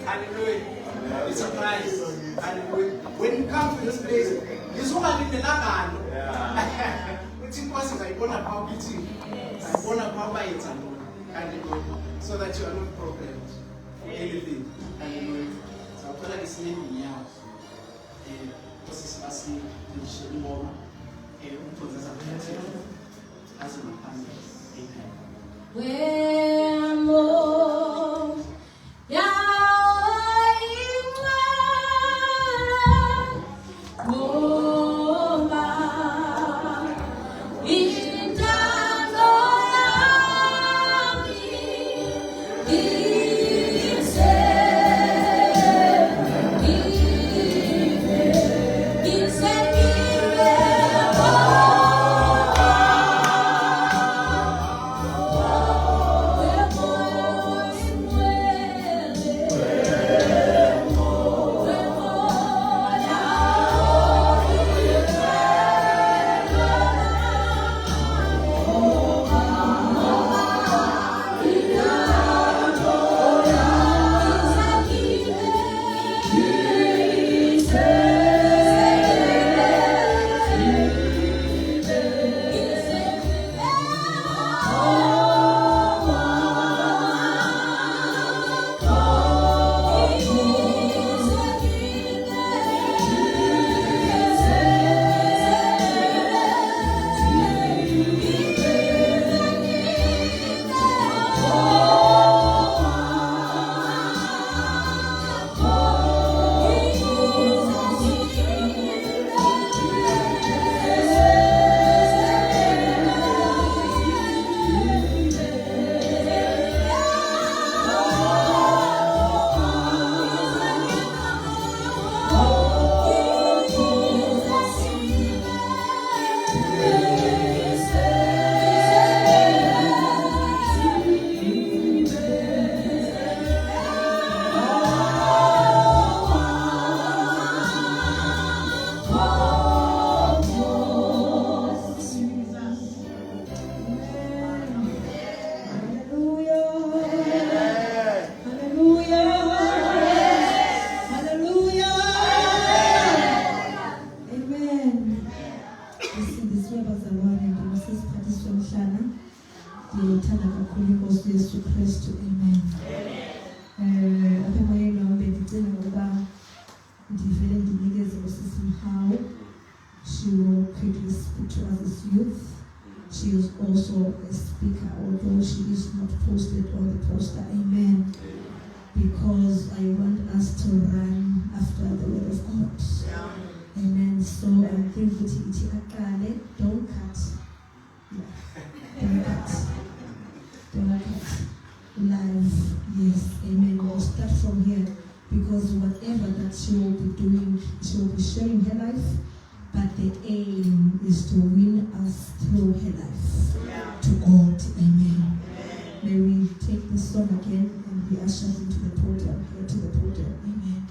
Hallelujah. It's a prize. Hallelujah. When you come to this place, this one in the land. Which was I want to how eating. I want to how by it. Hallelujah. So that you are not problems for anything. Hallelujah. So I'm going to listen to me out. This is passing the sharing over. As a man. Amen. She will quickly speak to us as youth. She is also a speaker, although she is not posted on the poster. Amen. Because I want us to run after the word of God. Amen. So I'm thankful to Akale. Don't cut. Don't cut. Don't cut. Live. Yes. Amen. We'll start from here. Because whatever that she will be doing, she will be sharing her life. But the aim is to win us through her life to God. Amen. May we take this song again and be ushered into the podium, here to the podium. Amen.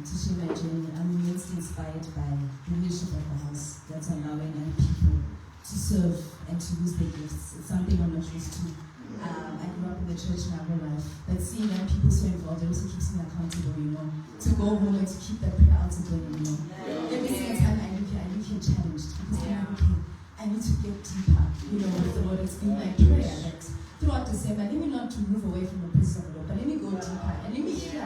To share my journey. I'm immensely inspired by the leadership of the house that's allowing young people to serve and to use their gifts. It's something I'm not used to. I grew up in the church my whole life, but seeing young people so involved, it also keeps me accountable, to go home and to keep that prayer out going, Every single time I leave here challenged, because I'm like, okay, I need to get deeper, with the Lord. It's been my prayer that throughout December, let me not to move away from the presence of the Lord, but let me go deeper and let me hear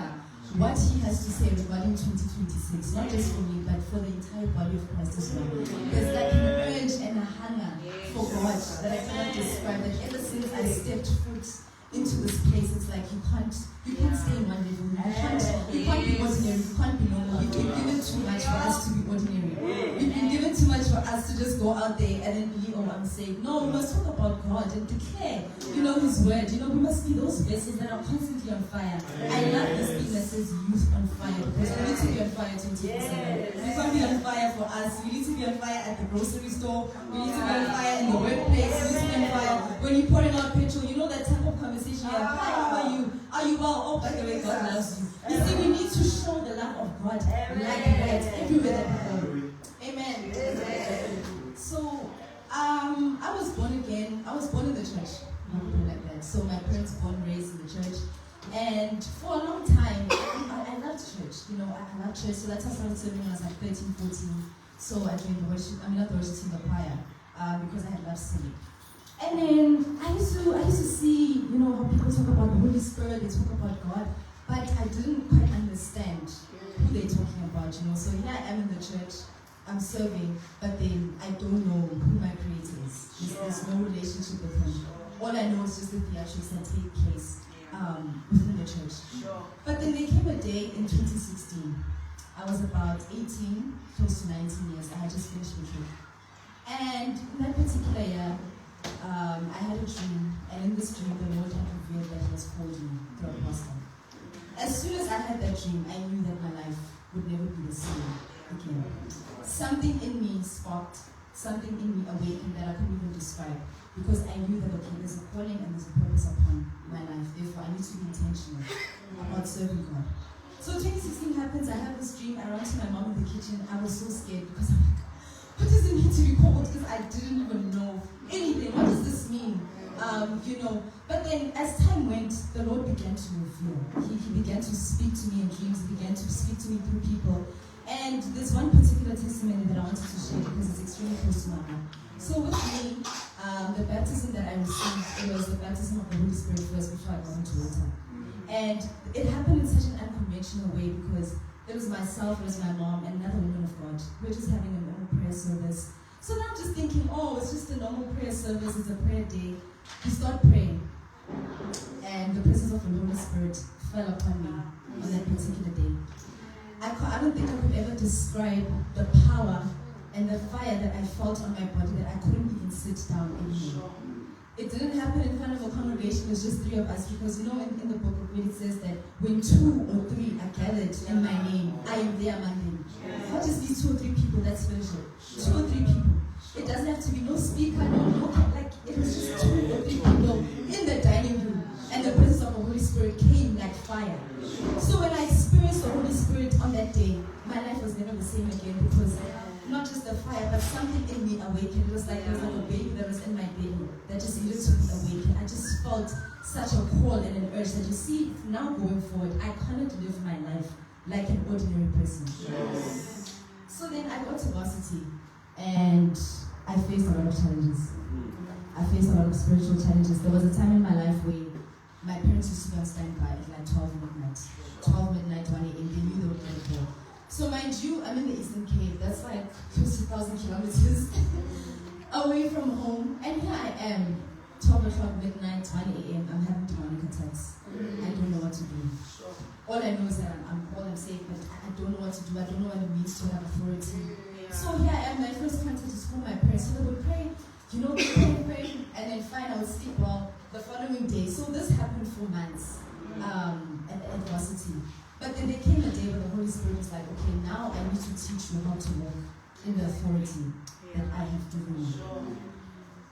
what He has to say regarding 2026, not just for me, but for the entire body of Christ as well. There's like an urge and a hunger for God that I cannot describe. That ever since I stepped foot into this place, it's like you can't stay in one level. You can't be ordinary. You can't be normal. You've been given too much for us to be ordinary. You've been given too much for us to just go out there and then be, I'm saved. No, we must talk about God and declare, His word. We must be those vessels that are constantly on fire. I love this thing that says youth on fire, because we need to be on fire 24/7. We can't be on fire for us. We need to be on fire at the grocery store. We need to be on fire in the workplace. We need to be on fire when you're pouring out petrol. That type of conversation you have. Hi, how are you? Are you well? Oh, by the way, God loves you. You see, we need to show the love of God like that everywhere that we go. Amen. So, I was born again. I was born in the church. Like that. So my parents born and raised in the church. And for a long time, I loved church. I loved church. So that's how I started serving when I was like 13, 14. So I joined the worship, not the worship team, the choir, because I had loved singing. And then I used to see, how people talk about the Holy Spirit, they talk about God, but I didn't quite understand who they're talking about, So here I am in the church, I'm serving, but then I don't know who my Creator is. There's no relationship with Him. All I know is just the theatrics that take place within the church. But then there came a day in 2016. I was about 18, close to 19 years. I had just finished matric. And in that particular year, I had a dream, and in this dream, the Lord had revealed that He has called me through a pastor. As soon as I had that dream, I knew that my life would never be the same again. Something in me sparked, something in me awakened that I couldn't even describe, because I knew that, okay, there's a calling and there's a purpose upon my life. Therefore, I need to be intentional about serving God. So 2016 happens, I have this dream, I run to my mom in the kitchen. I was so scared because I'm like, what does it mean to be called? Because I didn't even know anything. What does this mean? But then as time went, the Lord began to reveal. He began to speak to me in dreams. He began to speak to me through people. And there's one particular testimony that I wanted to share because it's extremely close to my heart. So with me, the baptism that I received, it was the baptism of the Holy Spirit first before I got into water. And it happened in such an unconventional way because it was myself, it was my mom, and another woman of God. We were just having a normal prayer service. So now I'm just thinking, it's just a normal prayer service, it's a prayer day. We start praying. And the presence of the Holy Spirit fell upon me on that particular day. I don't think I could ever describe the power and the fire that I felt on my body that I couldn't even sit down anymore. It didn't happen in front of a congregation, it was just 3 of us, because in the book of Read it says that when 2 or 3 are gathered in my name, I am there among them. Not just these 2 or 3 people, that's fellowship. 2 or 3 people. It doesn't have to be no speaker, it was just 2 or 3 people in the dining room, and the presence of the Holy Spirit came like fire. So when I experienced the Holy Spirit on that day, my life was never the same again, because not just the fire, but something in me awakened. It was like a baby that was in my belly that just needed to be awakened. I just felt such a call and an urge that, you see, now going forward, I cannot live my life like an ordinary person. Yes. So then I got to varsity, and I faced a lot of challenges. I faced a lot of spiritual challenges. There was a time in my life where my parents used to be on standby at like 12 midnight, 1 a.m. They knew they would get a call. So mind you, I'm in the Eastern Cape. That's like 50,000 kilometers away from home. And here I am, 12 o'clock midnight, 1 a.m. I'm having panic attacks. I don't know what to do. All I know is that I'm called and safe, but I don't know what to do. I don't know what it means to have authority. So here I am, my first contact is from my parents. So they would pray, pray, and then fine, I would sleep well the following day. So this happened for months at varsity. But then there came a day where the Holy Spirit was like, okay, now I need to teach you how to walk in the authority that I have given you.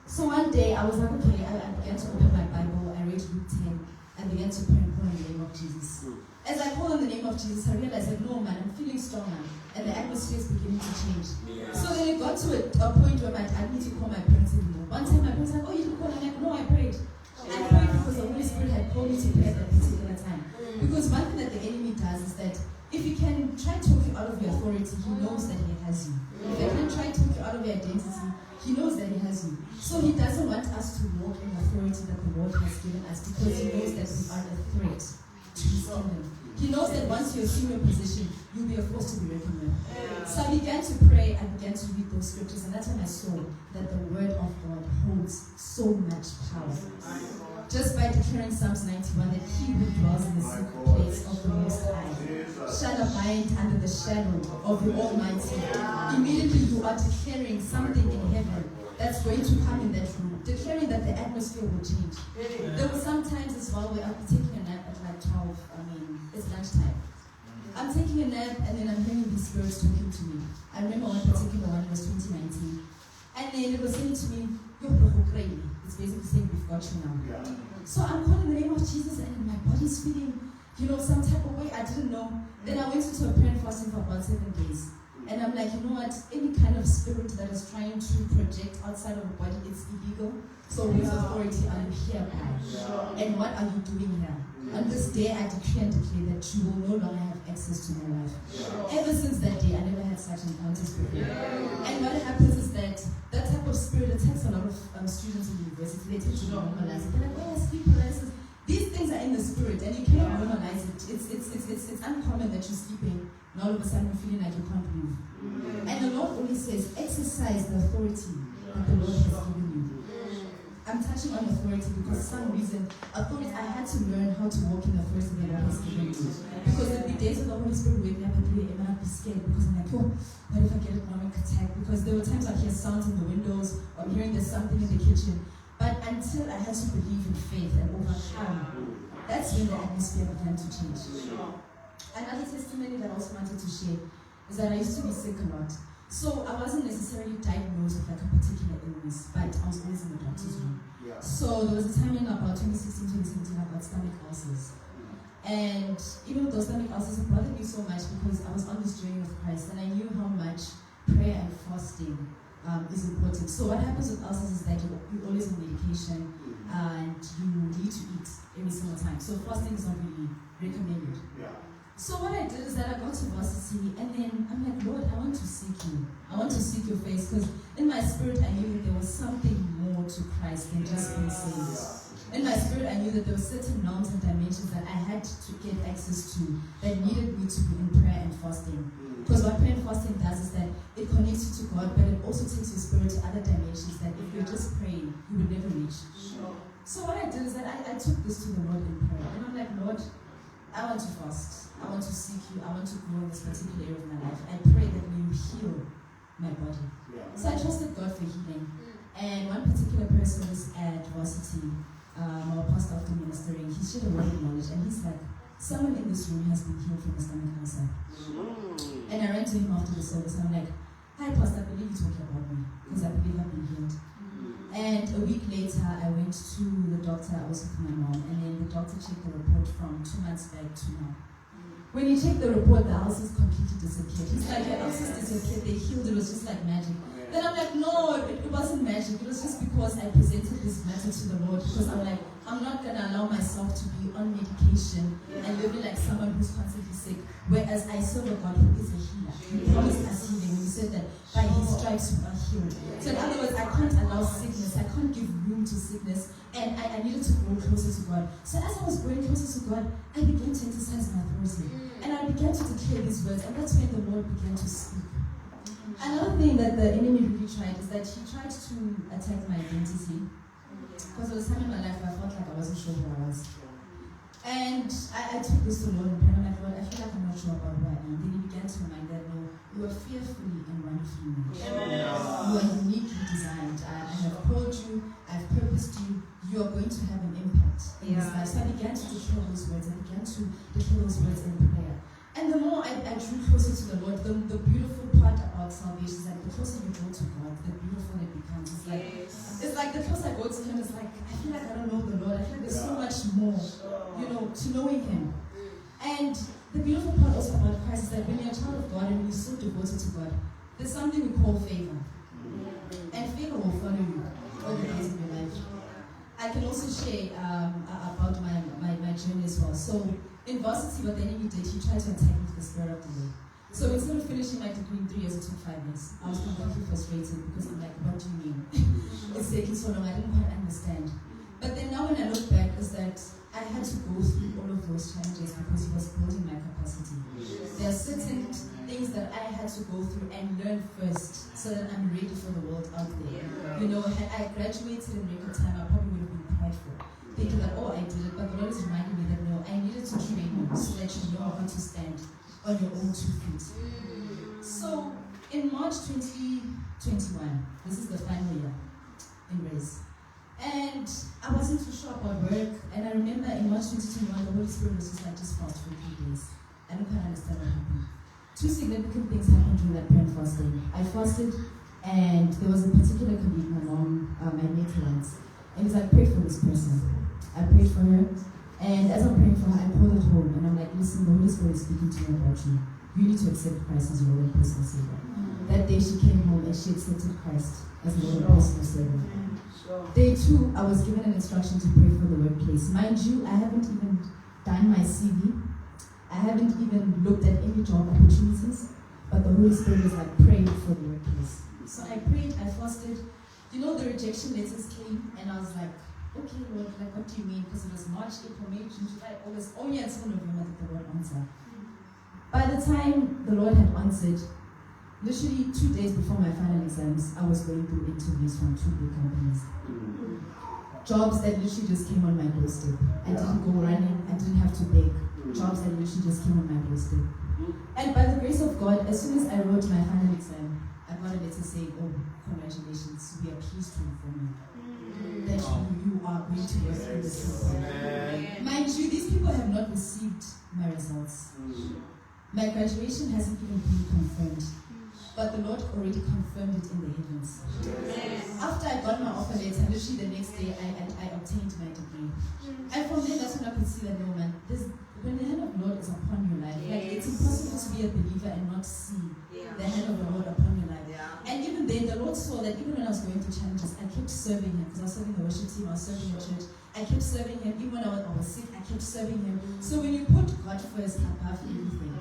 So one day I was like, okay, I began to open my Bible, I read Luke 10, and began to pray and call on the name of Jesus. As I call on the name of Jesus, I realized that, no man, I'm feeling strong now, and the atmosphere is beginning to change. So then it got to a point where I didn't need to call my parents anymore. One time my parents were like, oh, you didn't call? I'm like, no, I prayed. I prayed because the Holy Spirit had called me to pray at that particular time. Because one thing that the enemy does is that if he can try to talk you out of your authority, he knows that he has you. If he can try to talk you out of your identity, he knows that he has you. So he doesn't want us to walk in authority that the Lord has given us because he knows that we are a threat to his kingdom. He knows that once you assume your position, you'll be a force to be reckoned with. So I began to pray, I began to read those scriptures, and that's when I saw that the word of God holds so much power. Just by declaring Psalms 91 that he who dwells in the secret place of the Most High shall abide under the shadow of the Almighty. Immediately you are declaring something in heaven that's going to come in that room, declaring that the atmosphere will change. There were some times as well where I'll be taking a nap at like 12, it's lunchtime. I'm taking a nap and then I'm hearing these spirits talking to me. I remember one particular one, it was 2019. And then it was saying to me, it's basically saying we've got you now. So I'm calling the name of Jesus and my body's feeling, some type of way I didn't know. Then I went into a prayer and fasting for about 7 days. And I'm like, you know what? Any kind of spirit that is trying to project outside of the body, it's illegal. So with authority, are you hereby? And what are you doing here? On this day, I decree and declare that you will no longer have access to my life. Ever since that day, I never had such encounters before. And what happens is that type of spirit attacks a lot of students in university. They tend to normalize it. They're like, oh, sleep paralysis. These things are in the spirit, and you cannot normalize it. It's uncommon that you're sleeping, and all of a sudden you're feeling like you can't move. And the Lord always says, exercise the authority that the Lord has given you. I'm touching on authority because for some reason, authority, I had to learn how to walk in the authority that God has given me. Because there'd be days when the Holy Spirit would wake me up at 3 a.m. and I'd be scared because I'm like, oh, what if I get a panic attack? Because there were times I'd hear sounds in the windows or I'm hearing there's something in the kitchen. But until I had to believe in faith and overcome, that's when the atmosphere began to change. Another testimony that I also wanted to share is that I used to be sick a lot. So I wasn't necessarily diagnosed with like a particular illness, but I was always in the doctor's room. So there was a time in about 2016, 2017, I got stomach ulcers. And even with those stomach ulcers, it bothered me so much because I was on this journey with Christ and I knew how much prayer and fasting is important. So what happens with ulcers is that you're always on medication and you need to eat every single time. So fasting is not really recommended. So what I did is that I got to varsity and then I'm like, Lord, I want to seek you. I want to seek your face because in my spirit I knew that there was something more to Christ than just being saved. In my spirit I knew that there were certain realms and dimensions that I had to get access to that needed me to be in prayer and fasting. Because what prayer and fasting does is that it connects you to God, but it also takes your spirit to other dimensions that if you're just praying, you would never reach. So what I did is that I took this to the Lord in prayer. And I'm like, Lord, I want to fast. I want to seek you. I want to grow in this particular area of my life. I pray that you heal my body. So I trusted God for healing. And one particular person was at varsity, our pastor after ministering, he shared a word of knowledge and he's like, someone in this room has been healed from a stomach cancer. And I ran to him after the service and I'm like, hi pastor, I believe you're talking about me because I believe I've been healed. And a week later, I went to the doctor. I was with my mom, and then the doctor checked the report from 2 months back to now. When he checked the report, the ulcers completely disappeared. He's like, your ulcers disappeared, they healed, it was just like magic. Then I'm like, no, it wasn't magic. It was just because I presented this matter to the Lord. Because I'm like, I'm not going to allow myself to be on medication and living like someone who's constantly sick. Whereas I serve a God who is a healer. He promised us healing. He said that by his stripes we are healed. So in other words, I can't allow sickness. I can't give room to sickness. And I needed to grow closer to God. So as I was growing closer to God, I began to exercise my authority. And I began to declare these words. And that's when the Lord began to speak. Another thing that the enemy really tried is that he tried to attack my identity. Because there was a time in my life where I felt like I wasn't sure who I was. And I took this to Lord and prayed. I'm like, Lord, I feel like I'm not sure about who I am. Then he began to remind that, no, you are fearfully and wonderfully made. You are uniquely designed. I have called you, I've purposed you, you are going to have an impact in this life. So I began to declare those words. I began to declare those words in prayer. And the more I drew closer to the Lord, the beautiful part about salvation is that the closer you draw to God, the beautiful it becomes. It's like the closer I go to Him, it's like, I feel like I don't know the Lord. I feel like there's so much more, to knowing Him. And the beautiful part also about Christ is that when you're a child of God and you're so devoted to God, there's something we call favor. And favor will follow you all the days of your life. I can also share about my journey as well. So in varsity, what the enemy did, he tried to attack me with the spirit of delay. So instead of finishing my degree in 3 years, it took 5 years. I was completely frustrated because I'm like, what do you mean? It's taking so long, I didn't quite understand. But then now when I look back, is that I had to go through all of those challenges because he was building my capacity. There are certain things that I had to go through and learn first so that I'm ready for the world out there. You know, had I graduated in record time, I probably would have been prideful, thinking that, oh, I did it. But the Lord is reminding me that, no, I needed to train you so that you know how to stand on your own 2 feet. So in March 2021, this is the final year in Raise. And I wasn't too sure about work. And I remember in March 2021, the Holy Spirit was just fast for 3 days. I don't quite understand what happened. 2 significant things happened during that prayer and fasting. I fasted, and there was a particular colleague, my mom, my mate once, and he's like, pray for this person. I prayed for her, and as I'm praying for her, I called at home, and I'm like, listen, the Holy Spirit is speaking to me about you. You need to accept Christ as your Lord and personal Savior. That day she came home and she accepted Christ as Lord and personal Savior. Day 2, I was given an instruction to pray for the workplace. Mind you, I haven't even done my CV. I haven't even looked at any job opportunities. But the Holy Spirit was like, pray for the workplace. So I prayed, I fasted. You know, the rejection letters came, and I was like, okay, Lord, like, what do you mean? Because it was March, April, May, June, July, August, only until November did the Lord answer. By the time the Lord had answered, literally 2 days before my final exams, I was going through interviews from 2 big companies. Jobs that literally just came on my doorstep. I didn't go running, I didn't have to beg. Jobs that literally just came on my doorstep. And by the grace of God, as soon as I wrote my final exam, I got a letter saying, oh, congratulations, we are pleased to inform you that you are going to work in this company. Mind you, these people have not received my results. My graduation hasn't even been confirmed. But the Lord already confirmed it in the heavens. After I got my offer letter, literally the next day, I obtained my degree. And from there, that's when I could see that, no man, when the hand of the Lord is upon your life, like, it's impossible to be a believer and not see the hand of the Lord upon your life. And even then, the Lord saw that even when I was going through challenges, I kept serving Him, because I was serving the worship team, I was serving the church. I kept serving Him. Even when I was sick, I kept serving Him. So when you put God first above everything,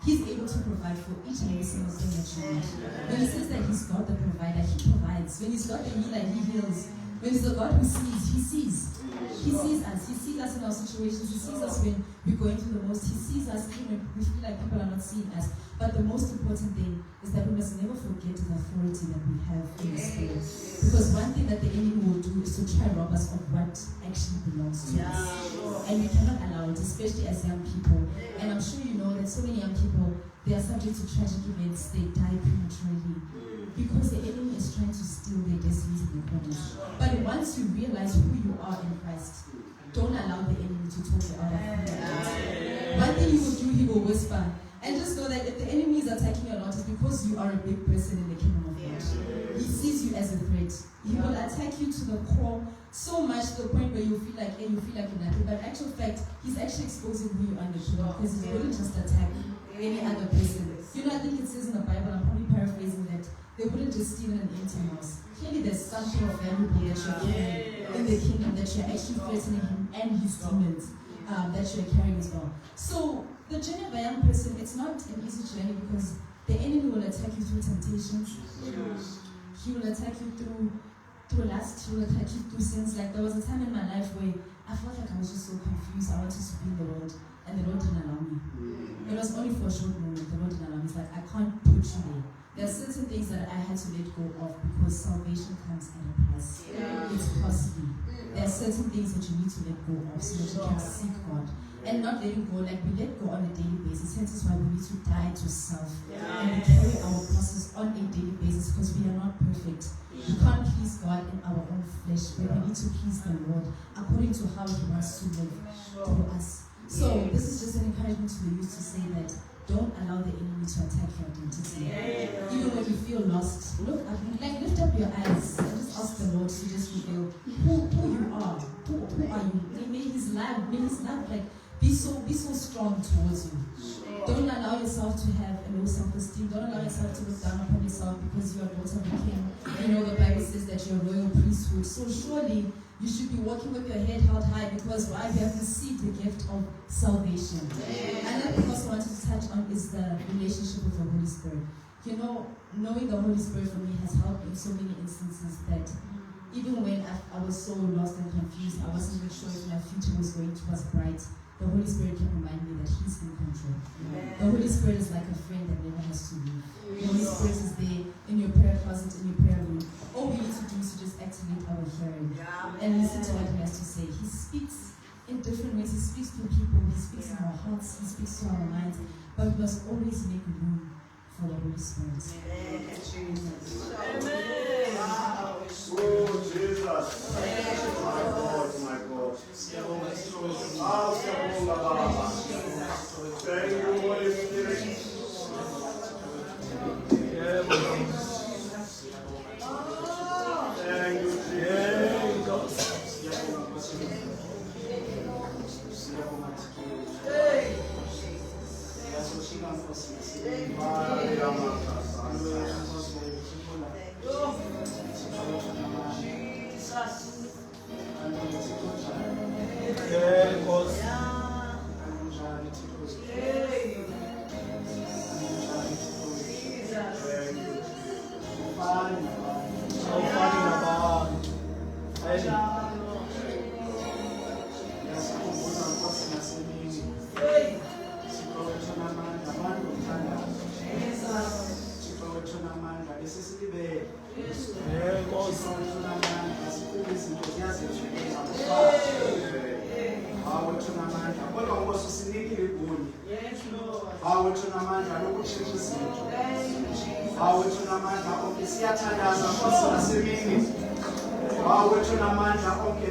He's able to provide for each and every single thing that you need. When He says that He's God the provider, He provides. When He's God the healer, He heals. When He's the God who sees, He sees. He sees us. He sees us in our situations. He sees us when we're going through the most. He sees us even when we feel like people are not seeing us. But the most important thing is that we must never forget the authority that we have in the Spirit. Because one thing that the enemy will do is to try to rob us of what actually belongs to us. And we cannot allow it, especially as young people. And I'm sure you know that so many young people, they are subject to tragic events. They die prematurely because the enemy is trying to steal their destinies and their purpose. But once you realize who you are in Christ, don't allow the enemy to talk you out of who you are. One thing he will do, he will whisper. And just know that if the enemy is attacking you a lot, it's because you are a big person in the kingdom of God. He sees you as a threat. He will attack you to the core so much to the point where you feel like you're nothing. But in actual fact, he's actually exposing who you are in the kingdom, because he wouldn't just attack any other person. You know, I think it says in the Bible, I'm probably paraphrasing that, they wouldn't just steal an empty house. Clearly there's something of valuable that you're carrying in the kingdom, that you're actually threatening him and his demons that you're carrying as well. So the journey of a young person, it's not an easy journey, because the enemy will attack you through temptations. He will attack you through lust. He will attack you through sins. Like, there was a time in my life where I felt like I was just so confused. I wanted to be in the world, and the Lord didn't allow me. It was only for a short moment. The Lord didn't allow me. It's like, I can't put you there. There are certain things that I had to let go of, because salvation comes at a price. It's costly. There are certain things that you need to let go of so that you can seek God. And not letting go, like, we let go on a daily basis. Hence is why we need to die to self. And we carry our crosses on a daily basis, because we are not perfect. We can't please God in our own flesh, but we need to please the Lord according to how He wants to live through us. So this is just an encouragement to the youth to say that don't allow the enemy to attack your identity. Even when you feel lost, look up, like, lift up your eyes and just ask the Lord to just reveal who you are. Who are you? May His love, like, be so strong towards you. Don't allow yourself to have a low self-esteem. Don't allow yourself to look down upon yourself because you are daughter of the King. You know, the Bible says that you're a royal priesthood. So surely You should be walking with your head held high because why? You have received the gift of salvation. Another thing I also wanted to touch on is the relationship with the Holy Spirit. You know, knowing the Holy Spirit for me has helped in so many instances that even when I was so lost and confused, I wasn't even sure if my future was bright. The Holy Spirit can remind me that He's in control. The Holy Spirit is like a friend that never has to leave. The Holy Spirit is there in your prayer closet, in your prayer room. All we need to do is to just activate our hearing and listen to what He has to say. He speaks in different ways. He speaks to people. He speaks in our hearts. He speaks to our minds. But we must always make room for the Holy Spirit. Amen. Oh, Jesus. My God. Thank you, Holy Spirit. Thank you,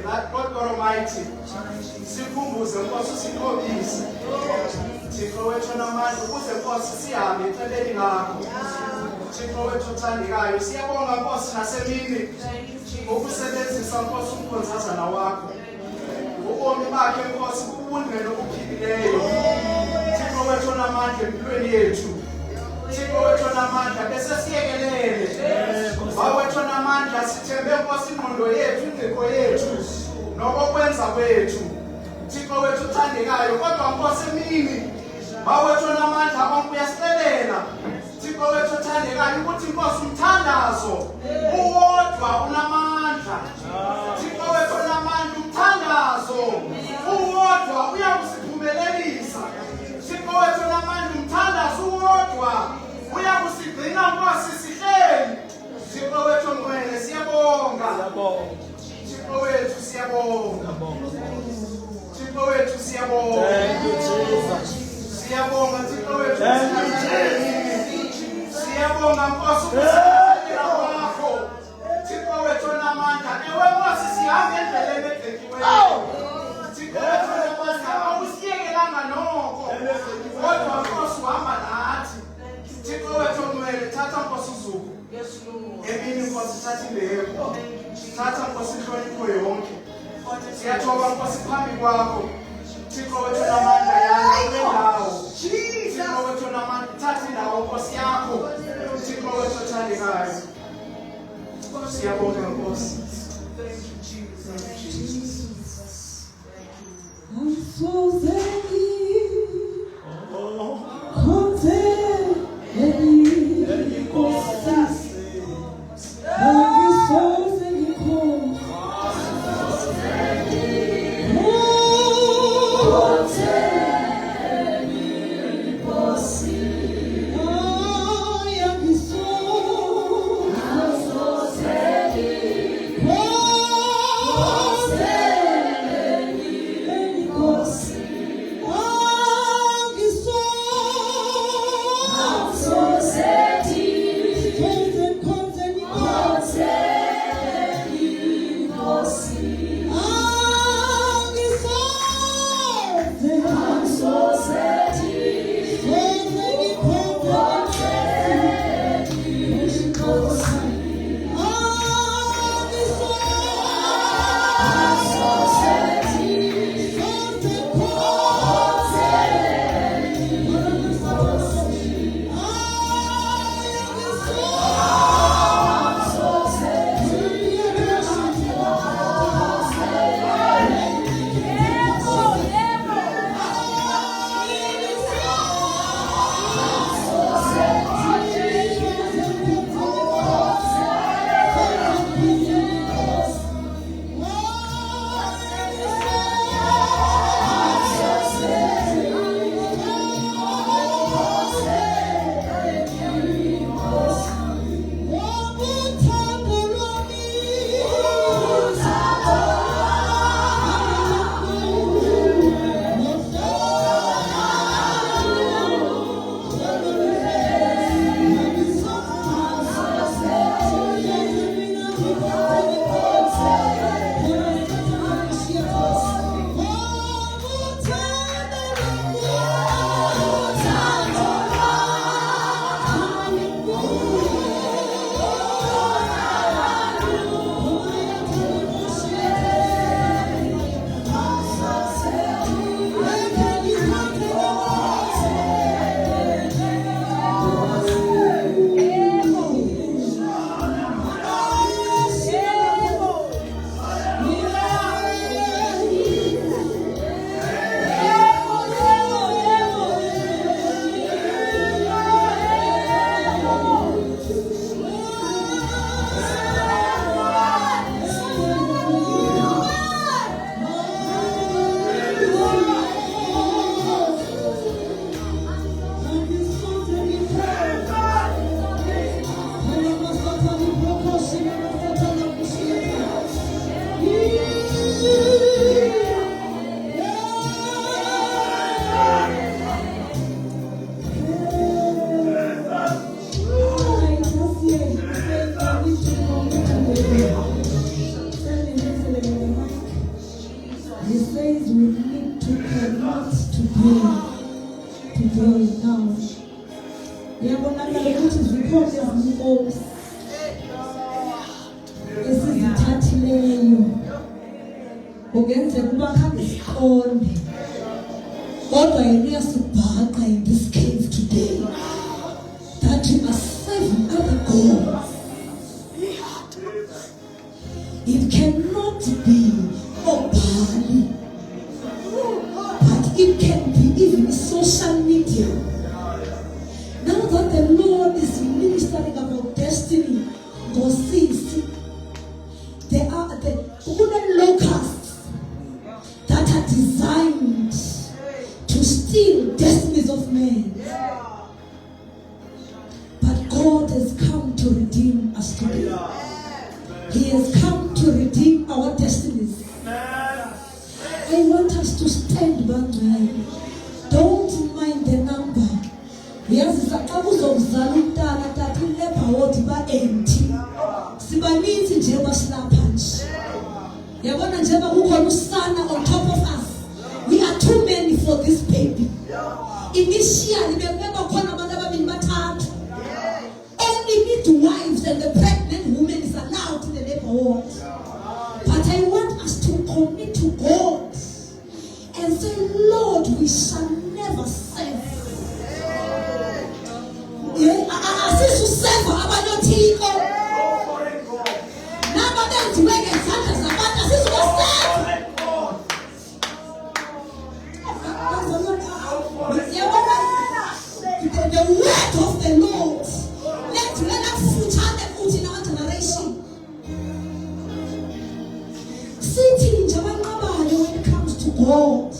That God Almighty, sikhumbuze Nkosi usikhobise. Thixo wethu namandla ukuze Nkosi sihambe eceleni lakho. Thixo wethu othandekayo, siyabonga Nkosi nasemini ngokusebenzisa Nkosi umkhonzazana wakho. Ubomi bakhe Nkosi kubunde nokuphilileyo. Thixo wethu namandla empilweni yethu. Thixo wethu namandla bese siyekelele. Bawethu namandla sithembe Nkosi ingqondo yethu, ingqiko yethu. Nokwenza kwethu Thixo wethu uthandekayo kodwa Nkosi emini bawethu namandla bonke uyasicelela Thixo wethu uthandekayo ukuthi Nkosi umthandazo uwodwa unamandla Thixo wethu namandla umthandazo uwodwa uyakusiphumelelisa Thixo wethu namandla umthandazo uwodwa uyakusigcina Nkosi sihleli Thixo wethu ngwele siyabonga Thixo wethu siyabonga. Thixo wethu siyabonga. Thank you, Jesus. Siyabonga Thixo wethu. Thank you, Jesus. Siyabonga Nkosi ukusebenza kwakho. Thixo wethu namandla. Ewe Nkosi sihambe endleleni edekiweyo. Thixo wethu namandla awusiyekelanga nokho. Kodwa Nkosi uhamba nathi. Thixo wethu ngwele thatha Nkosi uzuku. Emini Nkosi thatha imbeko. Thatha Nkosi inhlonipho yonke. Siyathoba Nkosi phambi kwakho. Thixo wethu namandla yakho lendawo. Thixo wethu namandla thatha indawo Nkosi yakho. Thixo wethu othandekayo. Siyabonga Nkosi. Thank you, Jesus. I'm so thankful. us to pray now. Yabonakala ukuthi zikhona izinkosi esizithathileyo ungenzeka ukuba khange siqonde kodwa yena uyasibhaqa in this cave today that you must serve other gods. It cannot be Bali, but it can be even social media. Now that the Lord is ministering about destiny, go see, there are the locusts that are designed to steal destinies of men. But God has come to redeem us today. He has come to redeem our destinies. I want us to stand back behind. Don't mind the number. Yes, xa uzokuzala umntana tata ilebhawodi ba-80 sibaninzi njengoba silapha nje. Yabona njengoba kukhona usana on top of us. We are too many for this baby. Initially bekubekwa khona abantu ababili bathathu. Only midwives and the pregnant women is allowed in the labor ward. But I want us to commit to God and say, Lord, we shall never serve. Asizuseva abanyothiko. Nababenzi ngezandla zabantu asizubaseva. The word of the Lord. Let us fruit in our generation. Sitting when it comes to God.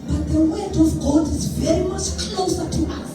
But the word of God is very much closer to us.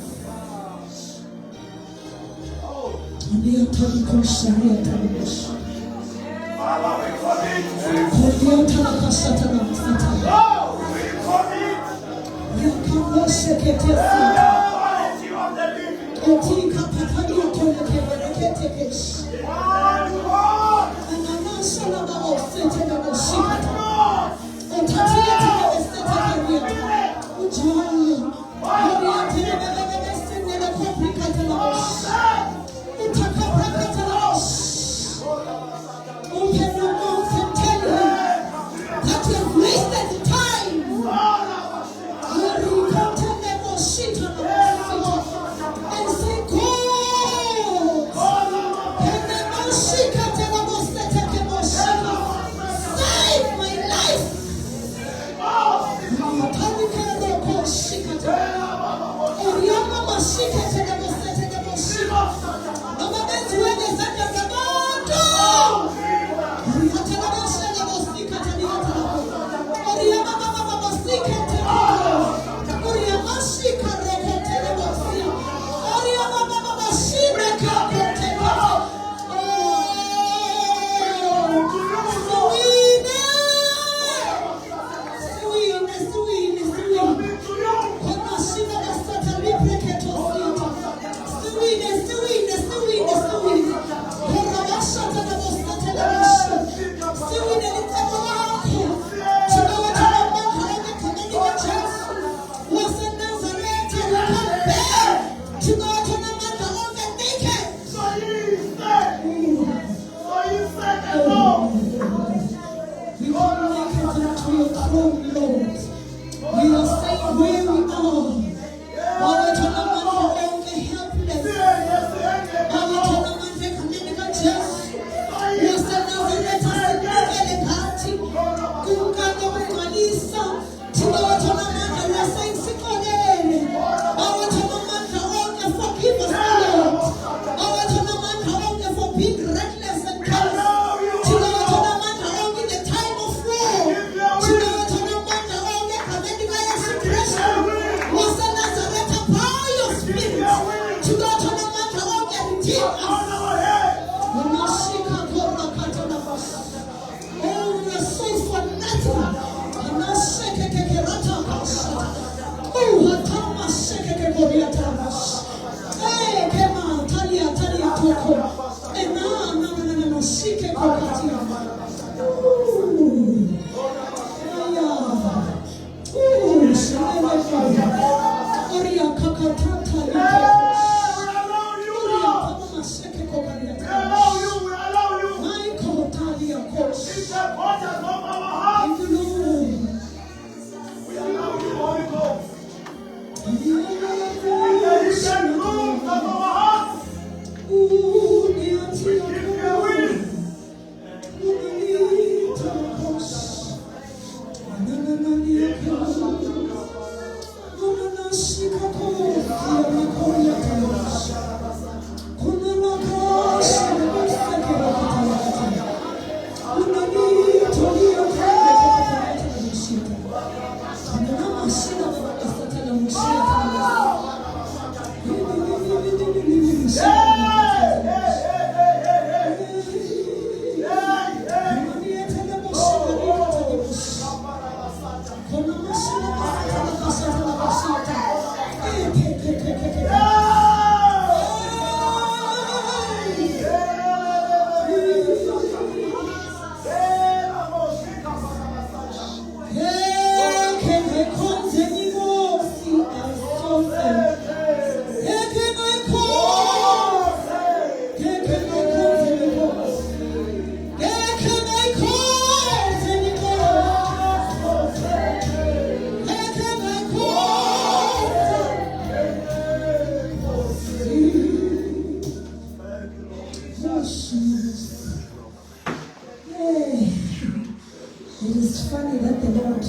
It is funny that the Lord,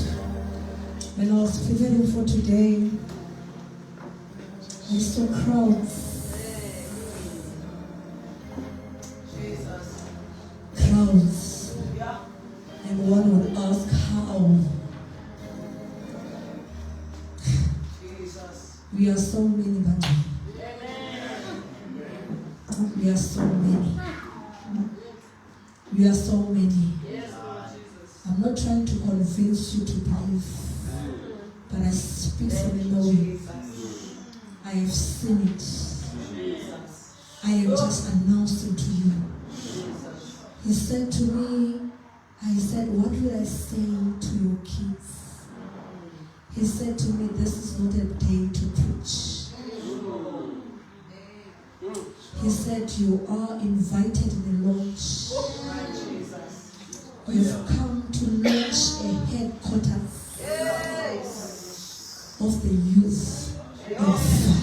when I was preparing for today, I saw crowds. Crowds. And one would ask how. We are so many, but we are so many. We are so many. I'm not trying to convince you to believe, but I speak from knowing. I have seen it. I am just announcing to you. He said to me, I said, what will I say to your kids? He said to me, this is not a day to preach. He said, you are invited in the launch. You've come to launch a headquarters of the youth of fire.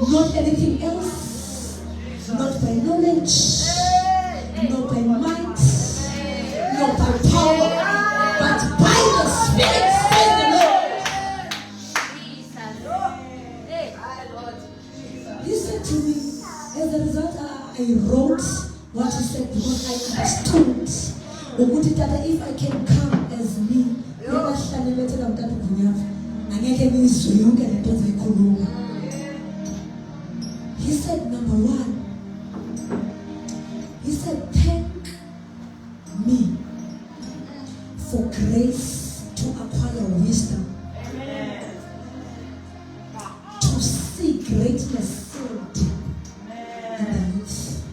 Not anything else, not by knowledge, not by might, not by power, but by the Spirit, says the Lord. He said to me, as a result, I wrote what he said because I understood. If I can come as me, he said, number one, he said, thank me for grace to acquire wisdom. Amen. To see greatness filled in the youth.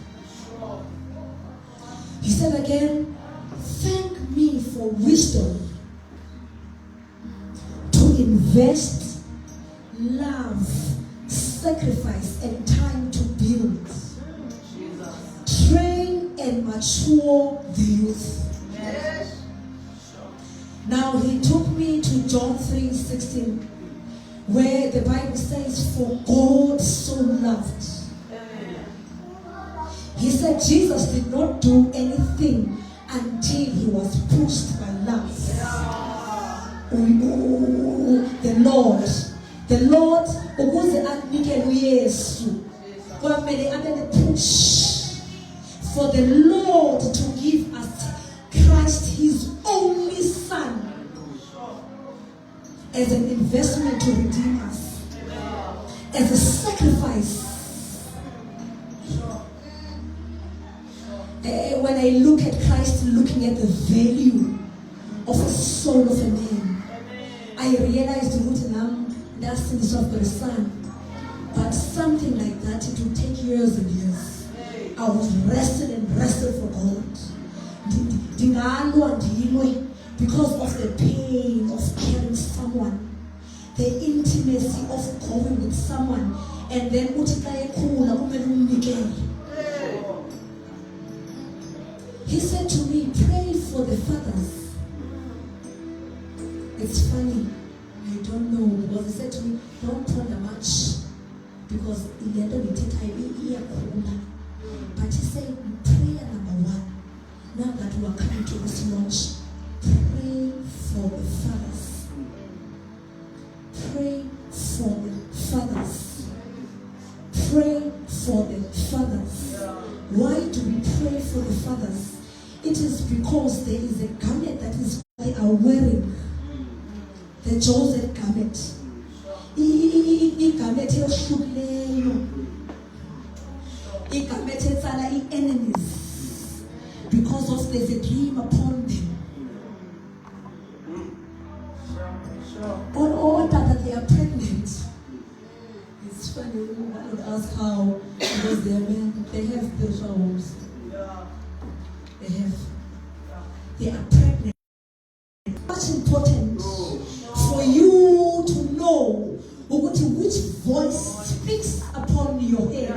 He said again, thank me for wisdom to invest, love, sacrifice, and time to build, train, and mature the youth. Yes. Now he took me to John 3:16, where the Bible says, for God so loved. He said Jesus did not do anything until he was pushed by love. The Lord, ukuze anikele uYesu, kwamele abe push for the Lord to give us Christ, his only Son, as an investment to redeem us, as a sacrifice. When I look at Christ, looking at the value of a soul of a man, I realized that's the of the Son. But something like that, it would take years and years. I was rested for God. Because of the pain of caring someone, the intimacy of going with someone, and then he said to me, pray for the fathers. It's funny, I don't know, because he said to me, don't ponder much, because but he said, prayer number one, now that we are coming to this launch, pray for the fathers. Pray for the fathers. Pray for the fathers. Why do we pray for the fathers? It is because there is a garment that is they are wearing. The chosen garment. Enemies, because of there's a dream upon them, or that they are pregnant. It's funny, one would ask how, because they are men, they have spiritual wombs. They are pregnant. Much important for you to know which voice speaks upon your head.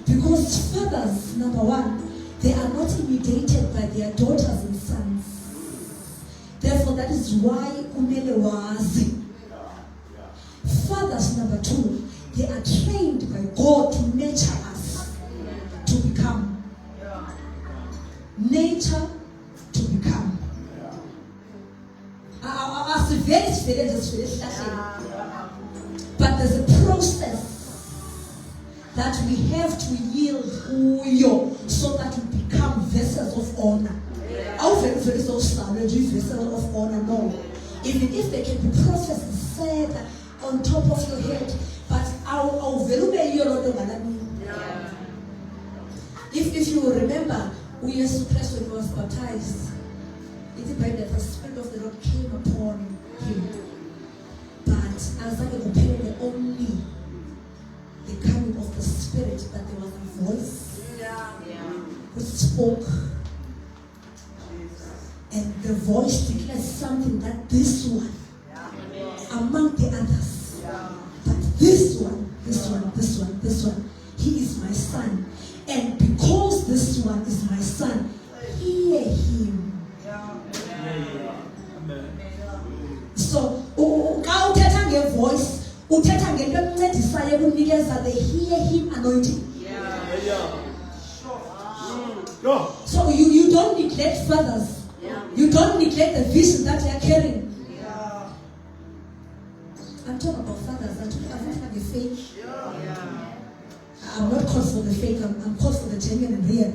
Because fathers, number one, they are not imitated by their daughters and sons. Therefore, that is why kumele wazi. Fathers, number two, they are trained by God to nurture us to become. Nature to become. But there's a process that we have to yield so that we become vessels of honor. Our vessels of honor, no. Even if there can be prophecies said on top of your head, but if you remember, we used to press when he was baptized. It's about that the Spirit of the Lord came upon him. But as I compared only the coming of the Spirit, that there was a voice which spoke. And the voice declared something that this one, among the others, but this one, he is my son. And because this one is my son, hear him. So, voice, they hear him anointing. So you don't neglect fathers. You don't neglect the vision that they are carrying. I'm talking about fathers. I'm not about the fake. I'm not called for the fake. I'm called for the genuine and real.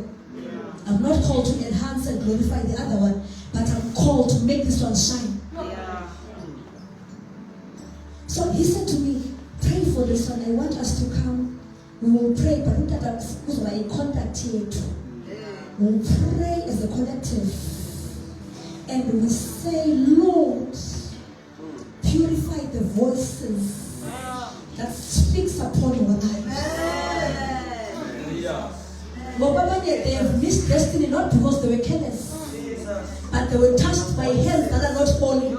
I'm not called to enhance and glorify the other one, but I'm called to make this one shine. So he said to me, pray for this one. I want us to come. We will pray, but look at us in contact here too. We will pray as a collective. And we will say, Lord, purify the voices that speaks upon our lives. They have missed destiny not because they were careless, but they were touched by hands that are not holy.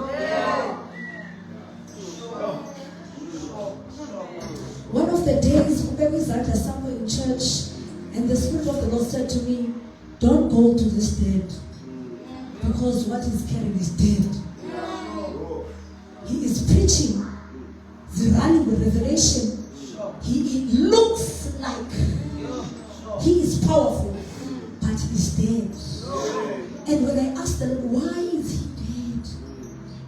One of the days, somewhere in church, and the Spirit of the Lord said to me, don't go to this dead, because what he's carrying is dead. He is preaching, the running with revelation. He looks like he is powerful, but he's dead. And when I asked the Lord, why is he dead?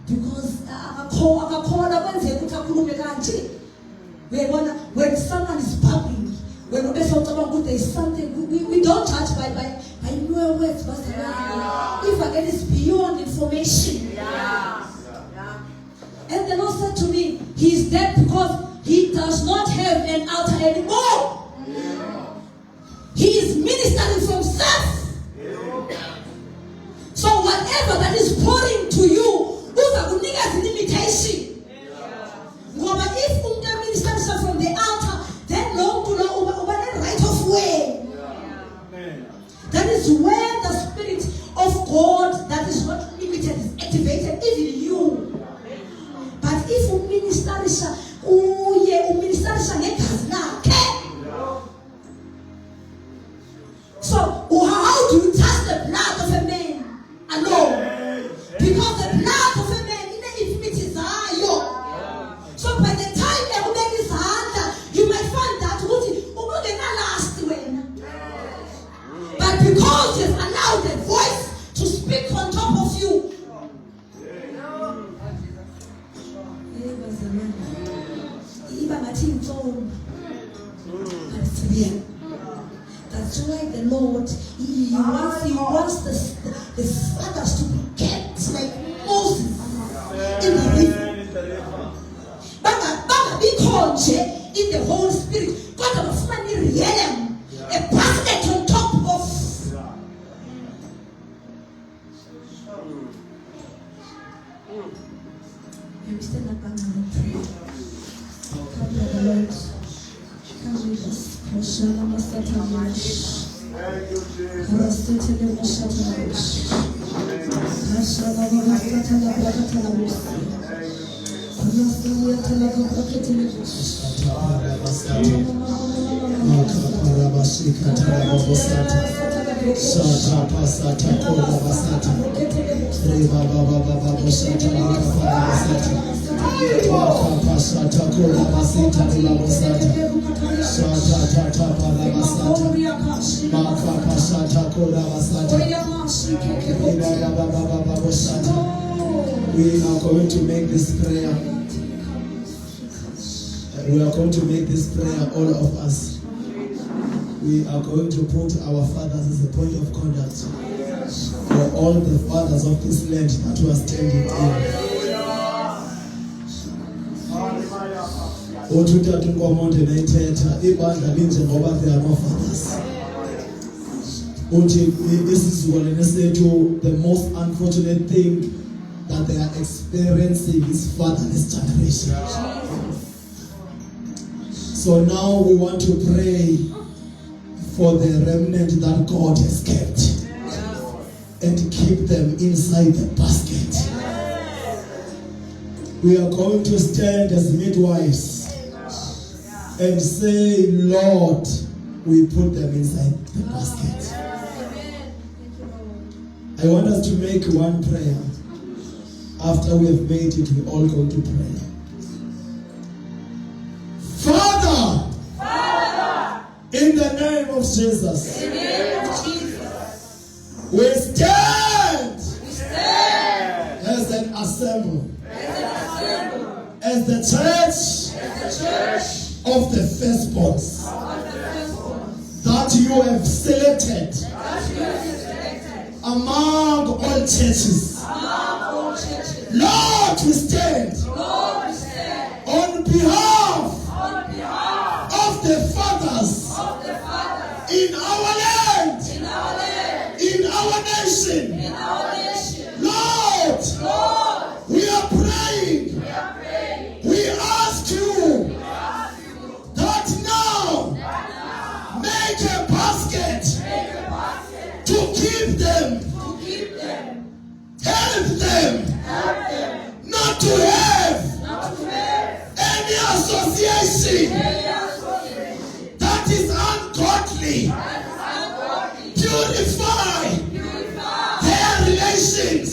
Because when someone is babbling, when When there is something, we don't judge by new words, but if again it's beyond information. And the Lord said to me, He's dead because He does not have an altar anymore. He is ministering from self. So whatever that is pouring to you, is an imitation. If you minister from the altar, then no right of way. That is where the Spirit of God that is not limited is activated, even you. But if you minister, so how do you touch the blood of a man alone? Because the blood of a man it is higher. So by the time a man is under, you might find that last when. But because you've allowed the voice to speak on top of you. That's why the Lord, He wants the fathers to be kept like Moses in the river. In the Holy Spirit, God of a basket on top of. We stand up and pray. Come to the Lord. Come with us. We are going to make this prayer. We are going to make this prayer, all of us. We are going to put our fathers as a point of contact for all the fathers of this land that we are standing in. Ututhatha inkomo ndinayithetha ibandla linje ngoba there are no fathers. Uthi isizukulwane sethu, the most unfortunate thing that they are experiencing is fatherless generation. So now we want to pray for the remnant that God has kept and keep them inside the basket. We are going to stand as midwives and say, Lord, we put them inside the basket. I want us to make one prayer. After we have made it, we all go to pray. Father, in the name of Jesus, we stand as an assembly, as the church of the firstborns that you have selected among all churches. Lord, we stand on behalf of the fathers in our land, in our nation. Lord, we are praying. We ask you that now make a basket to keep them, help them not to have any association that is ungodly. Purify their relations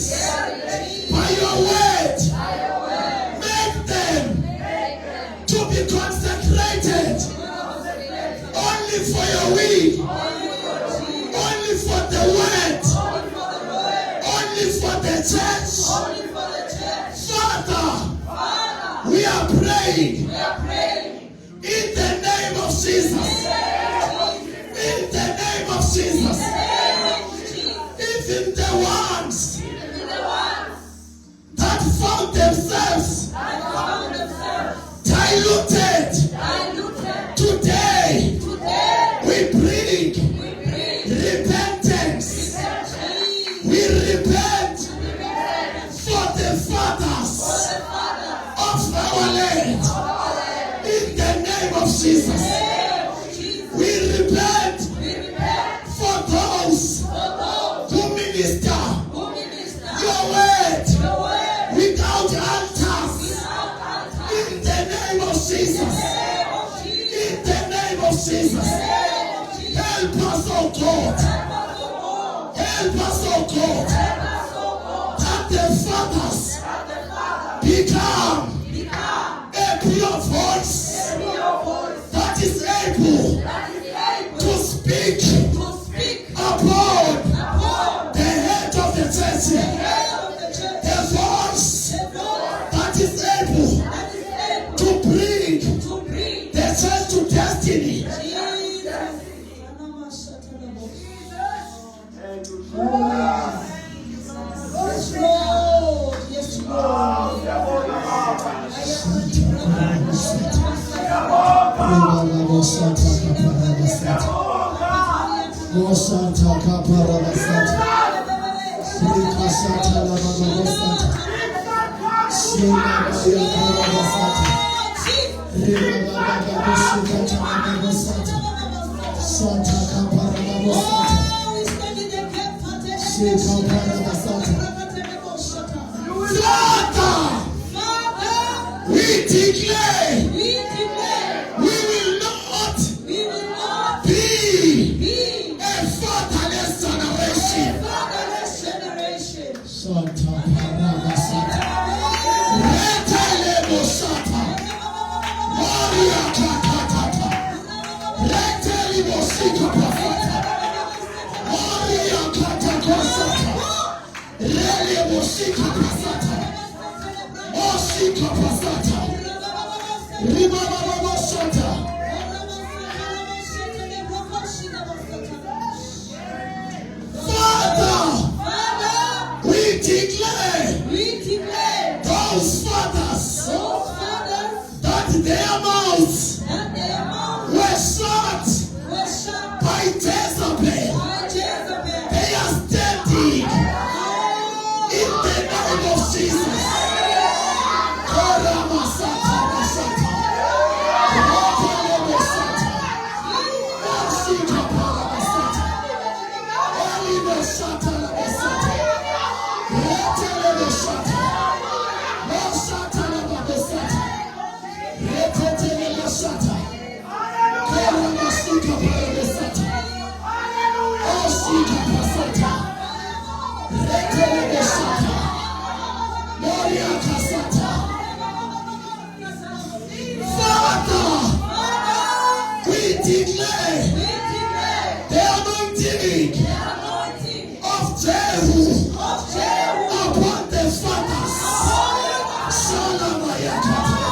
by your word. Make them to be consecrated only for your will, only for the word, only for the church. Father, we are praying in the name of Jesus. oh God. Help us, oh God. That the fathers become a pure voice that is able to speak upon the head of the church. A voice that is able to bring the church to destiny. Yes, Lord. Yes, Lord. Father, we declare we will not be a fatherless generation. Santa Parabasata. Retelebo Sata. Maria Kakatata. Retelebo Sikapafata. Maria Katakosata. Relebo Sikapasata. Osikapasata. Ribababa Sata. Father, we declare those fathers that their mouths were shut by Jezebel. They are standing in the name of Jesus. Karamasata, Masata. Rotelebosata. Osikaparamasata. Elibosata, Labosata. Retelebosata. Mosata, Labosata. Retelebosata. Karamasikaparabosata. Osikapasata. Retelebosata. Moria Kasata. Father, we declare the anointing of Jehu upon the fathers. Shalamayakata.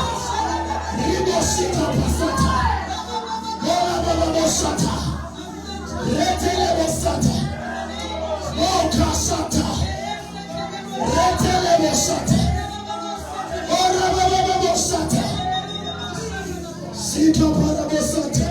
Ribosita Pasata. Morabababosata. Retelebosata. Mokasata. Retelebosata. Morabababosata. Sita Parabosata.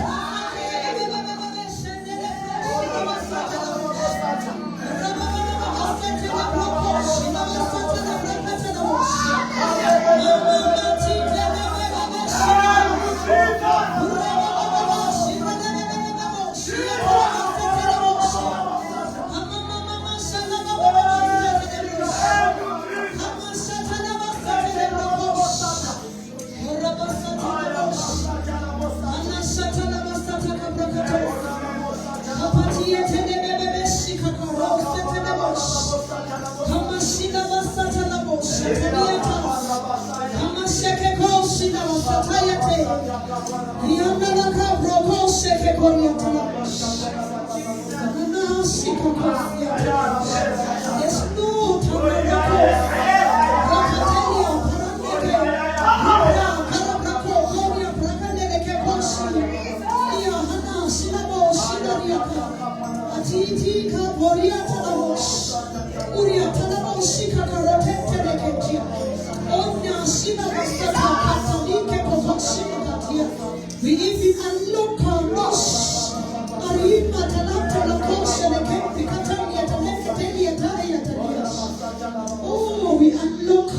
Oh, we unlock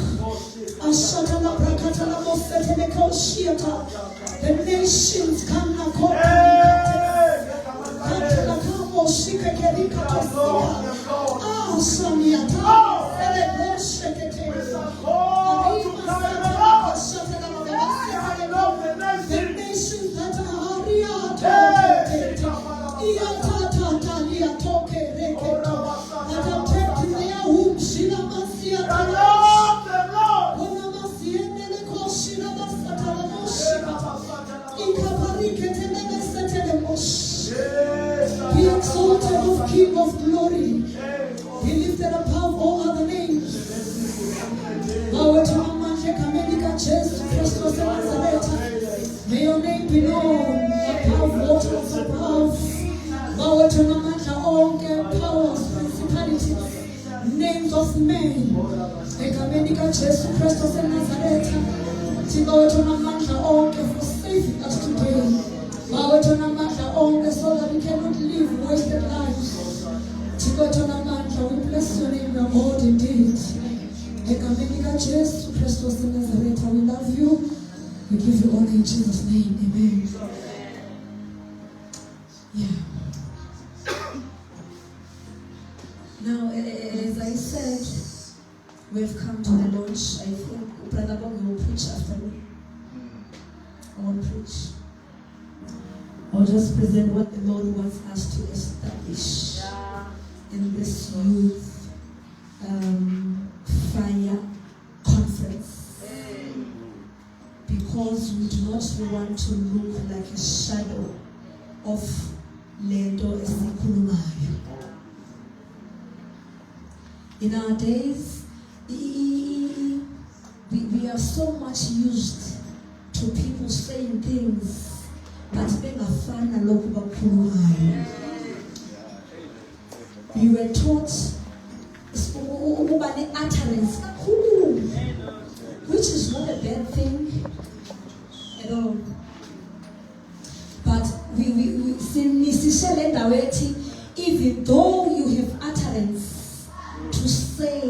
the nations come the nations that are King of glory, be lifted above all other names. May your name be known above waters above. Powers, principalities, names of men. Ekamenika Jesu Christus of Nazareth. Tingawetona mandla onke for saving us today. Bawetona mandla onke so that we cannot live wasted lives. Tingawetona mandla, we bless your name, your God indeed. Ekamenika Jesu Christus of Nazareth. We love you. We give you honor in Jesus' name. Amen. Yeah. Now, as I said, we have come to the launch. I think Brother Bob will preach after me. I won't preach. I'll just present what the Lord wants us to establish in this youth fire conference. Because we do not want to look like a shadow of Lendo Esikulumaya. In our days, we are so much used to people saying things, but bengafana lokhu bakhulumayo. We were taught ukuba ne-utterance kakhulu, which is not a bad thing at all. But even though you have utterance to say,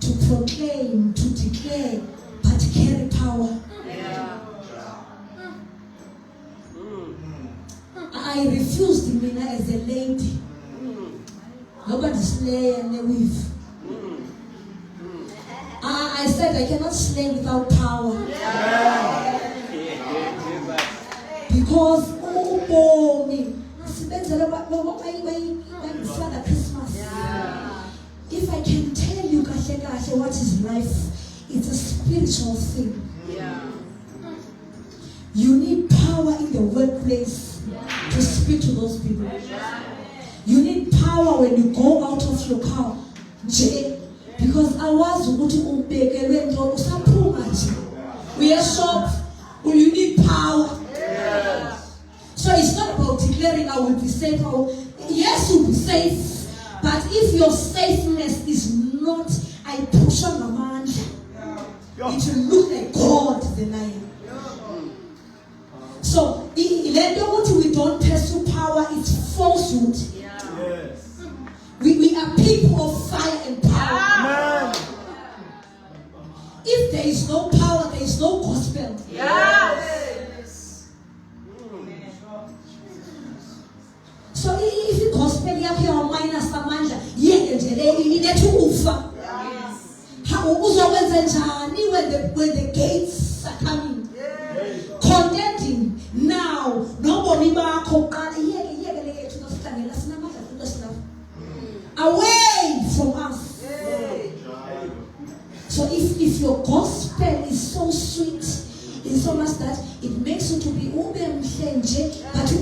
to proclaim, to declare, but carry power. I refused Mina as a lady. Nobody slay and weave. I said I cannot slay without power. Because Father Christmas. If I can tell you what is life, it's a spiritual thing. You need power in the workplace to speak to those people. You need power when you go out of your car. Because I was we are shop. You need power. So it's not about declaring I will be safe. Yes, you'll be safe. But if your safeness is not, I push on my man, it will look like God the lion. So, we don't pursue power, it's falsehood. We are people of fire and power. If there is no power, there is no gospel. So if the gospel is here on minus amanda, when the gates are coming, condemning now, nobody away from us. So if your gospel is so sweet, in so much that it makes you to be but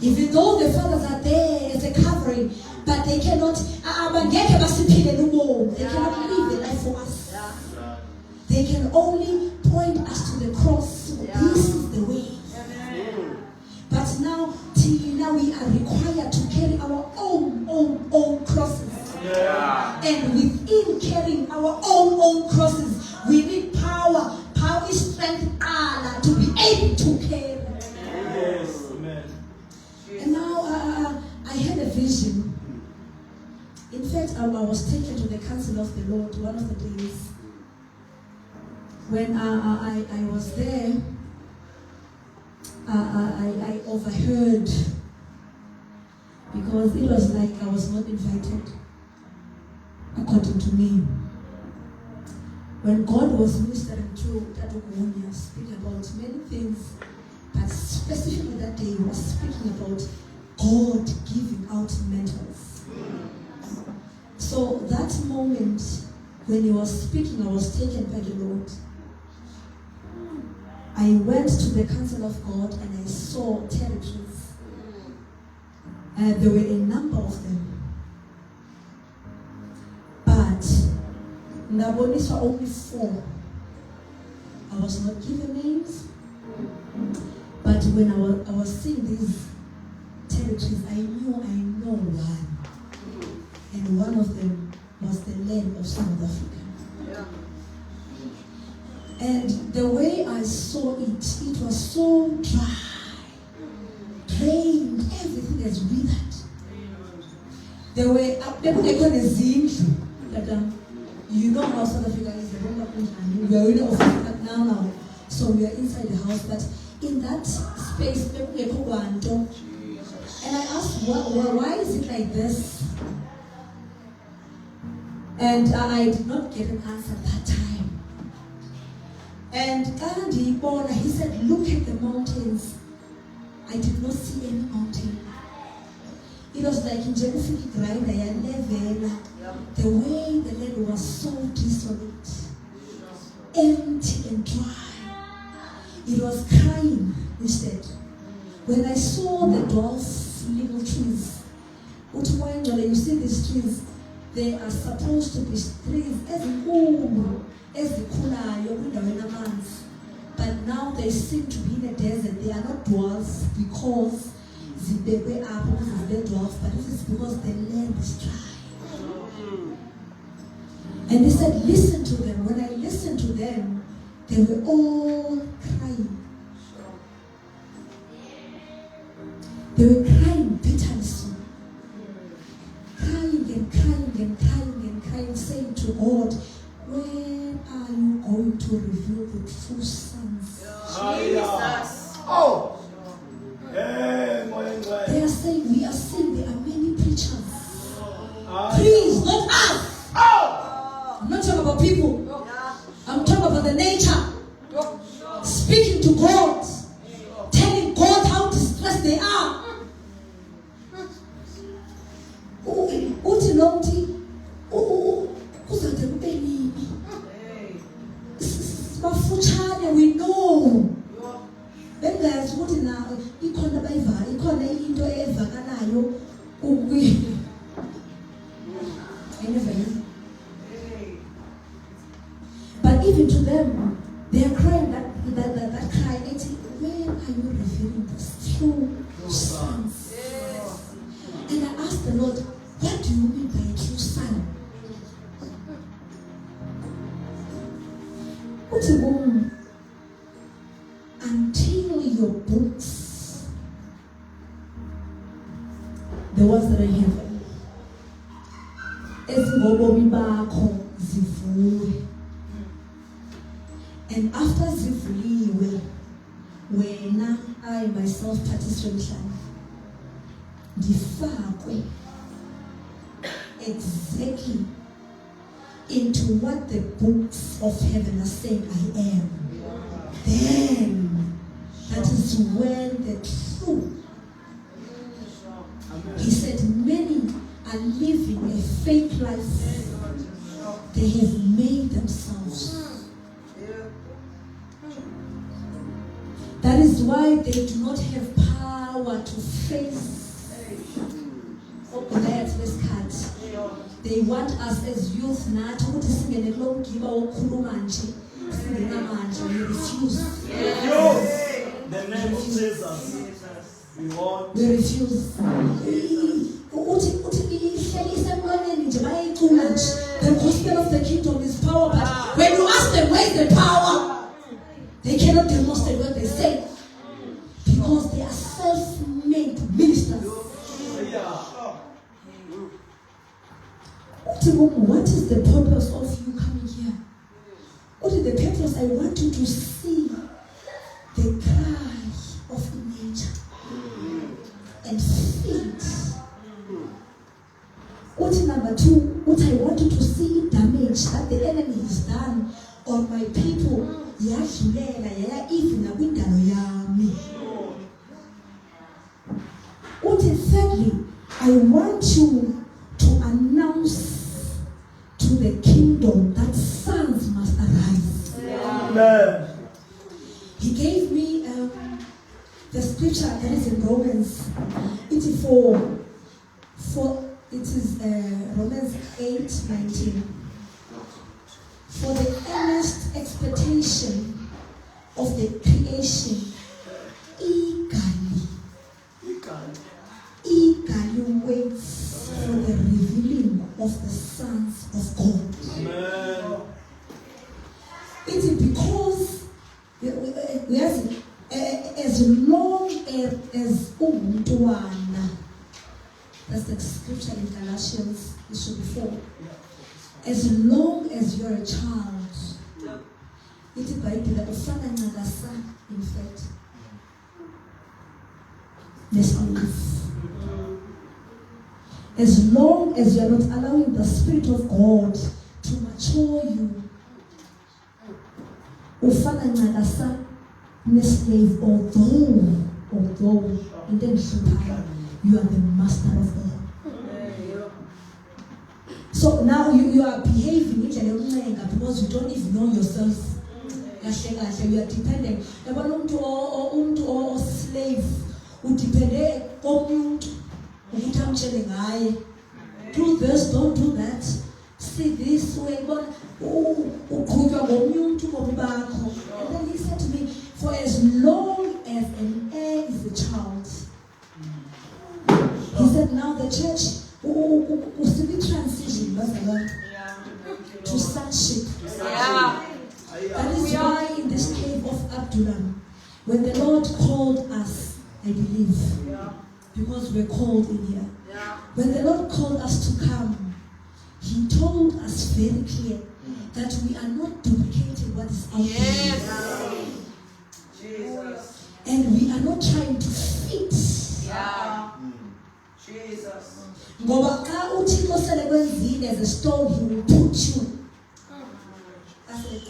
even though the fathers are there as a covering, but they cannot they cannot live the life for us. They can only point us to the cross. This is the way. But now we are required to carry our own crosses. And within carrying our own crosses, we need power. Power is strength to be able to carry. And now I had a vision. In fact, I was taken to the council of the Lord one of the days. When I was there, I overheard, because it was like I was not invited, according to me. When God was ministering through Tatu Kuhunya, speaking about many things, but specifically that day he was speaking about God giving out mentors. So that moment when he was speaking, I was taken by the Lord. I went to the counsel of God and I saw territories. There were a number of them. But Nabonisha only 4. I was not given names. But when I was seeing these territories, I know one. And one of them was the land of South Africa. Yeah. And the way I saw it was so dry, drained, everything is withered. There were you know how South Africa is, we are in Africa now, so we are inside the house, but in that space, and I asked, why is it like this? And I did not get an answer at that time. And Gandhi, he said, look at the mountains. I did not see any mountain. It was like in Jennifer Grinder, the way the land was so desolate, empty and dry. It was crying instead. When I saw the dwarf little trees, you see these trees, they are supposed to be trees but now they seem to be in a desert. They are not dwarfs because they were up, they dwarfs, but this is because the land is dry. And he said, listen to them. When I listened to them, they were all crying. They were crying bitterly so. Crying and crying and crying and crying, saying to God, when are you going to reveal the true sons? Jesus. Oh! They are saying, we are saying there are many preachers. Please, not us. I'm not talking about people. I'm talking about the nature. Speaking to God. Telling God how distressed they are. We know. Then guys, what in now? But even to them, they are crying that cry. When are you revealing this true sons? And I asked the Lord, what do you mean by a true son? What's a woman? Until your books, the ones that are in heaven, and after zivuliwe, when I myself participate, ndifakwe exactly into what the books of heaven are saying I am. Then that is when the truth. He said many are living a fake life. They have made themselves. That is why they do not have power to face this cut. They want us as youth not to sing a long give our kulumanchi. We refuse. The name of Jesus. We refuse. The gospel of the kingdom is power, but when you ask them where is the power, they cannot demonstrate what they say because they are self-made ministers. What is the purpose of you coming here? What is the purpose? I want you to see the cry of nature and feel it. What number 2? What I want you to see damage that the enemy has done on my people. Thirdly, I want you to announce to the kingdom that sons must arise. Amen. He gave the scripture that is in Romans. It is Romans 8:19. For the earnest expectation of the creation eagerly waits for the revealing of the sons of God. Amen. It is because as long as umntwana, that's the scripture in Galatians, it should be 4. As long as you're a child, it is Bible ufana ncakasa, in fact. Let's believe. As long as you are not allowing the Spirit of God to mature you, ufana ncakasa slave, although in the time you are the master of all. So now you are behaving because you don't even know yourself. You are dependent. Or slave who depend on do this, don't do that. See this way, and then he said to me, for as long as an heir is a child, he said, now the church will still be transition to sonship. That is why in this cave of Adullam, when the Lord called us, I believe, because we're called in here, when the Lord called us to come, He told us very clear that we are not duplicating what is out there. Jesus. And we are not trying to fit. Jesus. As a stone, He will put you. That's it.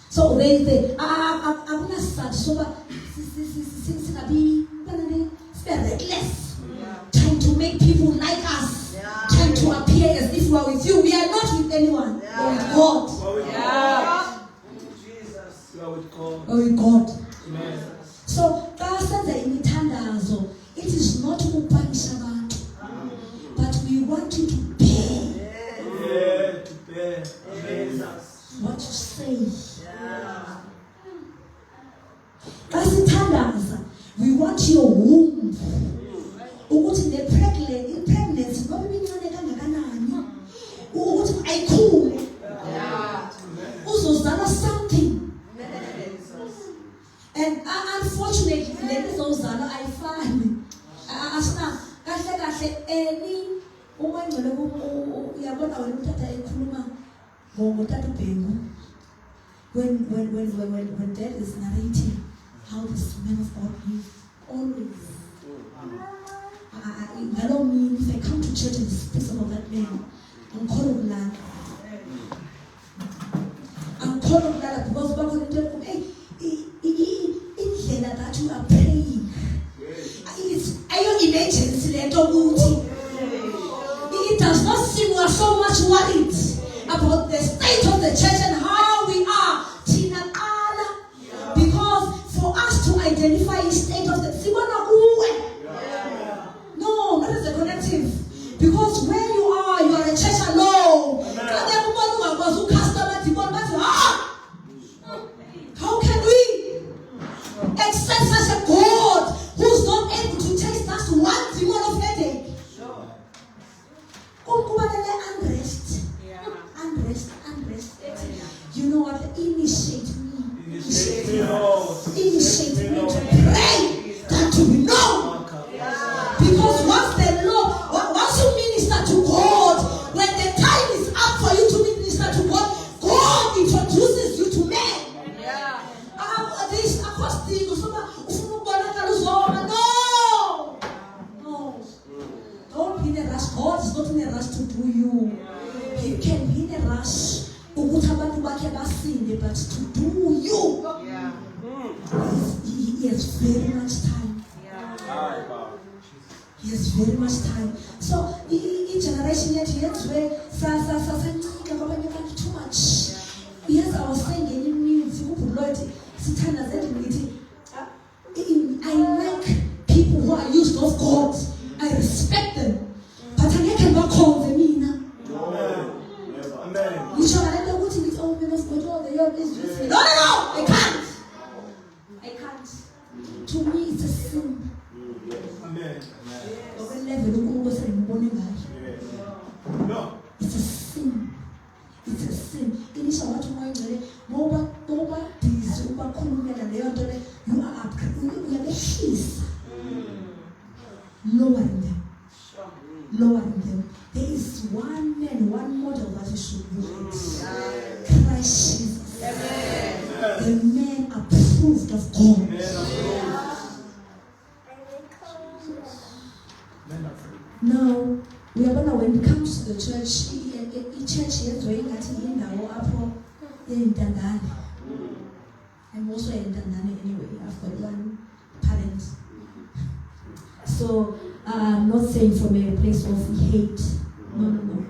So they say, I'm not sad. So reckless. Trying to make people like us. Trying to appear as if we are with you. We are not with anyone. We are with God. Jesus. We are with God. We are with God. Amen. So, it is not to punish abantu, but we want you to bear. Yeah, to bear. Jesus. What you say. We want your womb. Ukuthi the pregnancy ngoba iminyaka kangakanani. Ukuthi ayikhule. Uzozala something. And unfortunately, lezi zozala ayifani. Asina kahle eni uma ngcole uyabona wena uthatha ekhuluma ngotata uBhengu. When dad is narrating how this man of God lives, always. That don't mean if I come to church and speak about that man, I'm called of land. I'm called of land because back when they tell me, hey, that you are praying. Are you imagining it does not seem we are so much worried about the state of the church and how we are. Because for us to identify the state of the no, that is a connective. Because where you are a church alone. How can we accept such a God who's not able to taste us one demon of headache? Unrest. You know what? Initiate me to pray that to be known. Because once you minister to God, when the time is up for you to minister to God, God introduces you to men. This apostle, no. Don't be in a rush. God is not in a rush to do you. He can be in a rush, but to do you. He has very much time. He has very much time. So each generation yet where too much. Yes, I was saying in I like people who are used of God. I respect them. But I can not call them in. You shall I don't want to be all men of God all the year is just no, I can't. I can't. To me it's a sin. Amen. It's a sin. It's a sin. It is what you are the peace. Lowering them. Lowering them. There is one man, one model that you should look at. Christ Jesus. The man approved of God. Now, we are gonna, when it comes to the church, church is doing that in our apple in Dandani. I'm also in Dandani anyway. I've got one parent. So I'm not saying from a place of hate. No.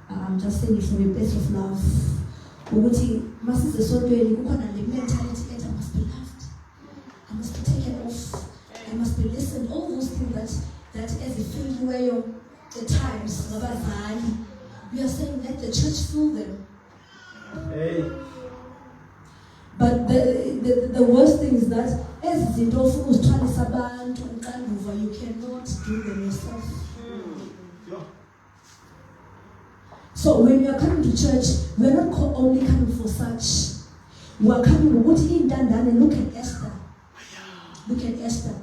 I'm just saying it from a place of love. My sister so doing the mentality that I must be loved. I must be taken off. I must be listened. All those things that as a failure the times, we are saying let the church fool them. Hey. But the worst thing is that as the dolphin was trying to saban to you cannot do them yourself. So when we are coming to church, we are not only coming for such. We are coming what in Dandani and look at Esther. Look at Esther.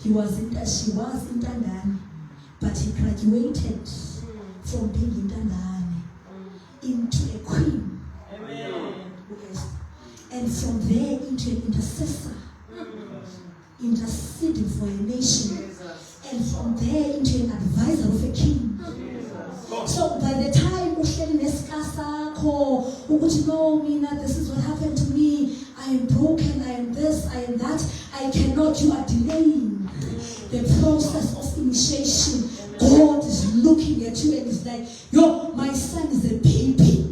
She was in Dandani, but he graduated from being in Dandani into a queen. Amen. And from there into an intercessor, interceding for a nation. And from there into an advisor of a king. So by the time this is what happened to me, I am broken, I am this, I am that, I cannot, you are delaying the process of initiation. God is looking at you and is like, yo, my son is a baby.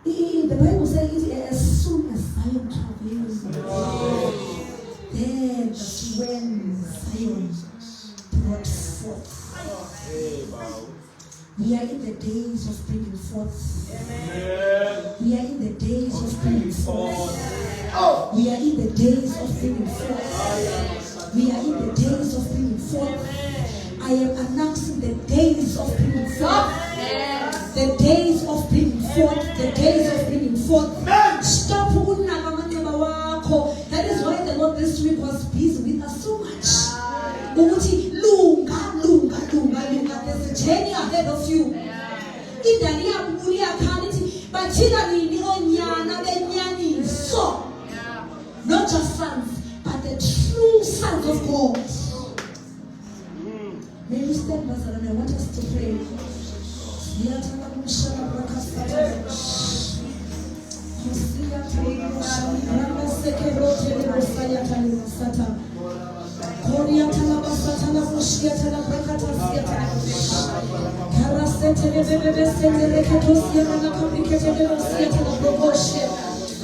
The Bible says as soon as Zion travails, then that's when Zion brought forth. We are in the days of bringing forth. We are in the days of bringing forth. We are in the days of bringing forth. We are in the days of bringing forth. I am announcing the days of bringing forth. The days of bringing forth. The days of bringing forth. Stop. That is why the Lord this week was busy with us so much. There's a journey ahead of you. Not just sons, but the true sons of God. May we stand, Pastor, and I want us to pray.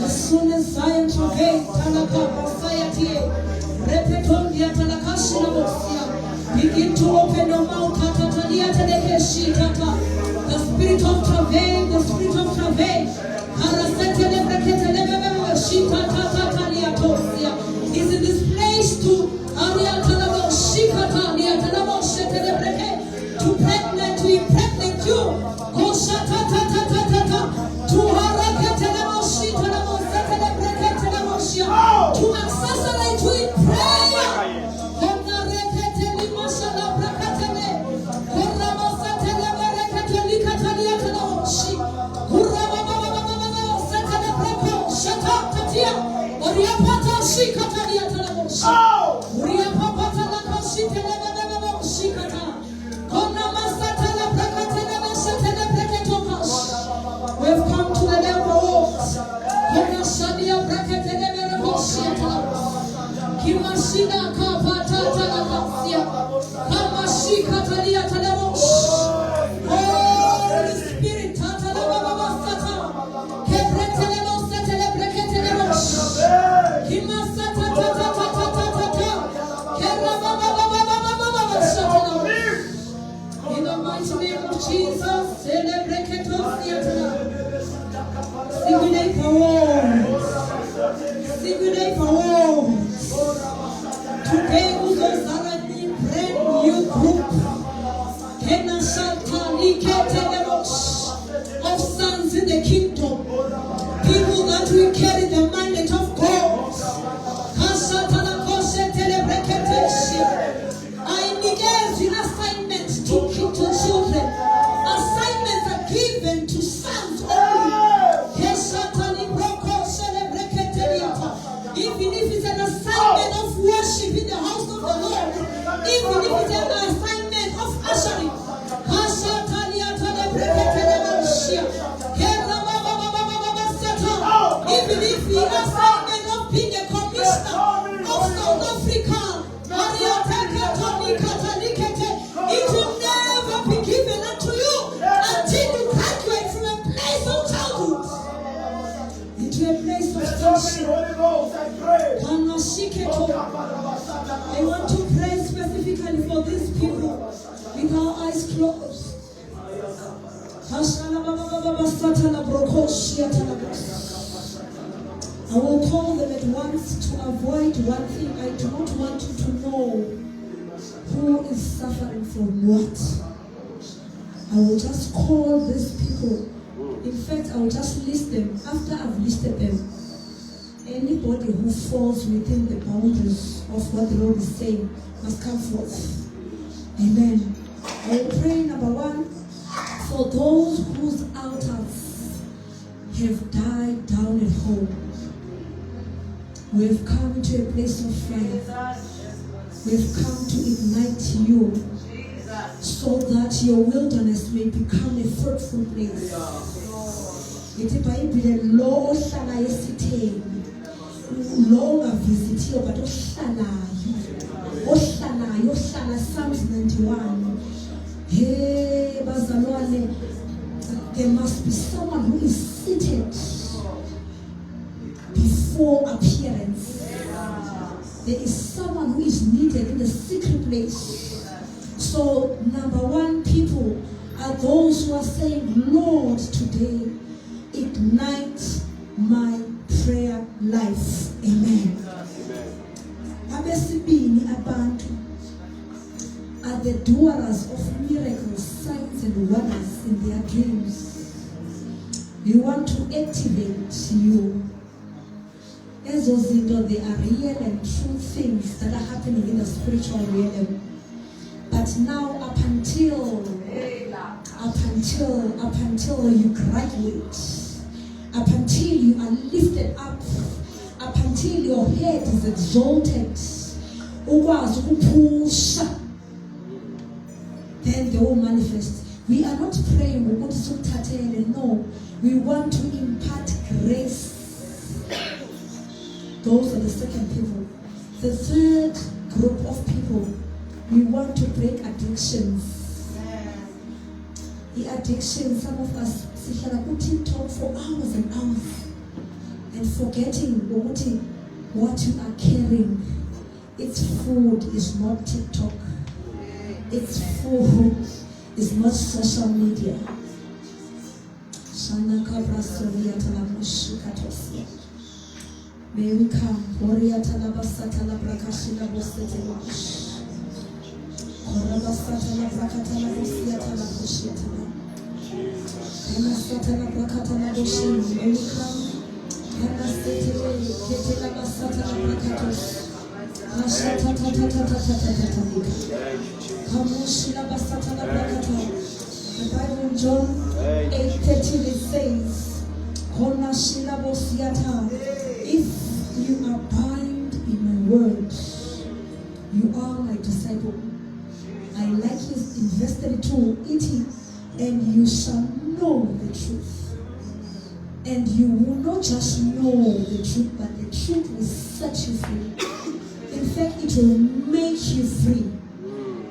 As soon as Zion travailed, begin to open your mouth. The spirit of travail, the spirit of travail is in this place to pregnant, to impregnate you. To accelerate you in prayer. We've come to the level Kimashina kapata talakasia. Kamashika talia talamos. Holy Spirit tatalababasata. Kebretelemos worship in the house of the Lord, even if it's an assignment of ushering. Even if the assignment of being a commissioner of South Africa, it will never be given unto you until you graduate from a place of childhood into a place of sonship. I want to pray specifically for these people with our eyes closed. I will call them at once to avoid one thing. I do not want you to know who is suffering from what. I will just call these people. In fact, I will just list them. After I've listed them, anybody who falls within the boundaries of what the Lord is saying must come forth. Amen. I will pray, number one, for those whose altars have died down at home. We have come to a place of fire. We have come to ignite you so that your wilderness may become a fruitful place. It is by the law shall I sit long a visit but Oshana Psalms 91. Hey Bazalwane, there must be someone who is seated before appearance. There is someone who is needed in the secret place. So, number one, people are those who are saying, Lord, today, ignite my prayer life. Amen. Abesibini abantu are the doers of miracles, signs and wonders in their dreams. We want to activate you. Ezo zinto, they are real and true things that are happening in the spiritual realm. But now, up until you graduate, up until you are lifted up until your head is exalted, then they will manifest. We are not praying, no. We want to impart grace. Those are the second people. The third group of people, we want to break addictions. The addiction, some of us TikTok for hours and hours and forgetting what you are carrying. Its food is not TikTok. Its food is not social media. May we come. The Bible in John 8:13 it says, if you abide in my word, you are my disciple. I like his invested to eating, and you shall know the truth. And you will not just know the truth, but the truth will set you free. In fact, it will make you free.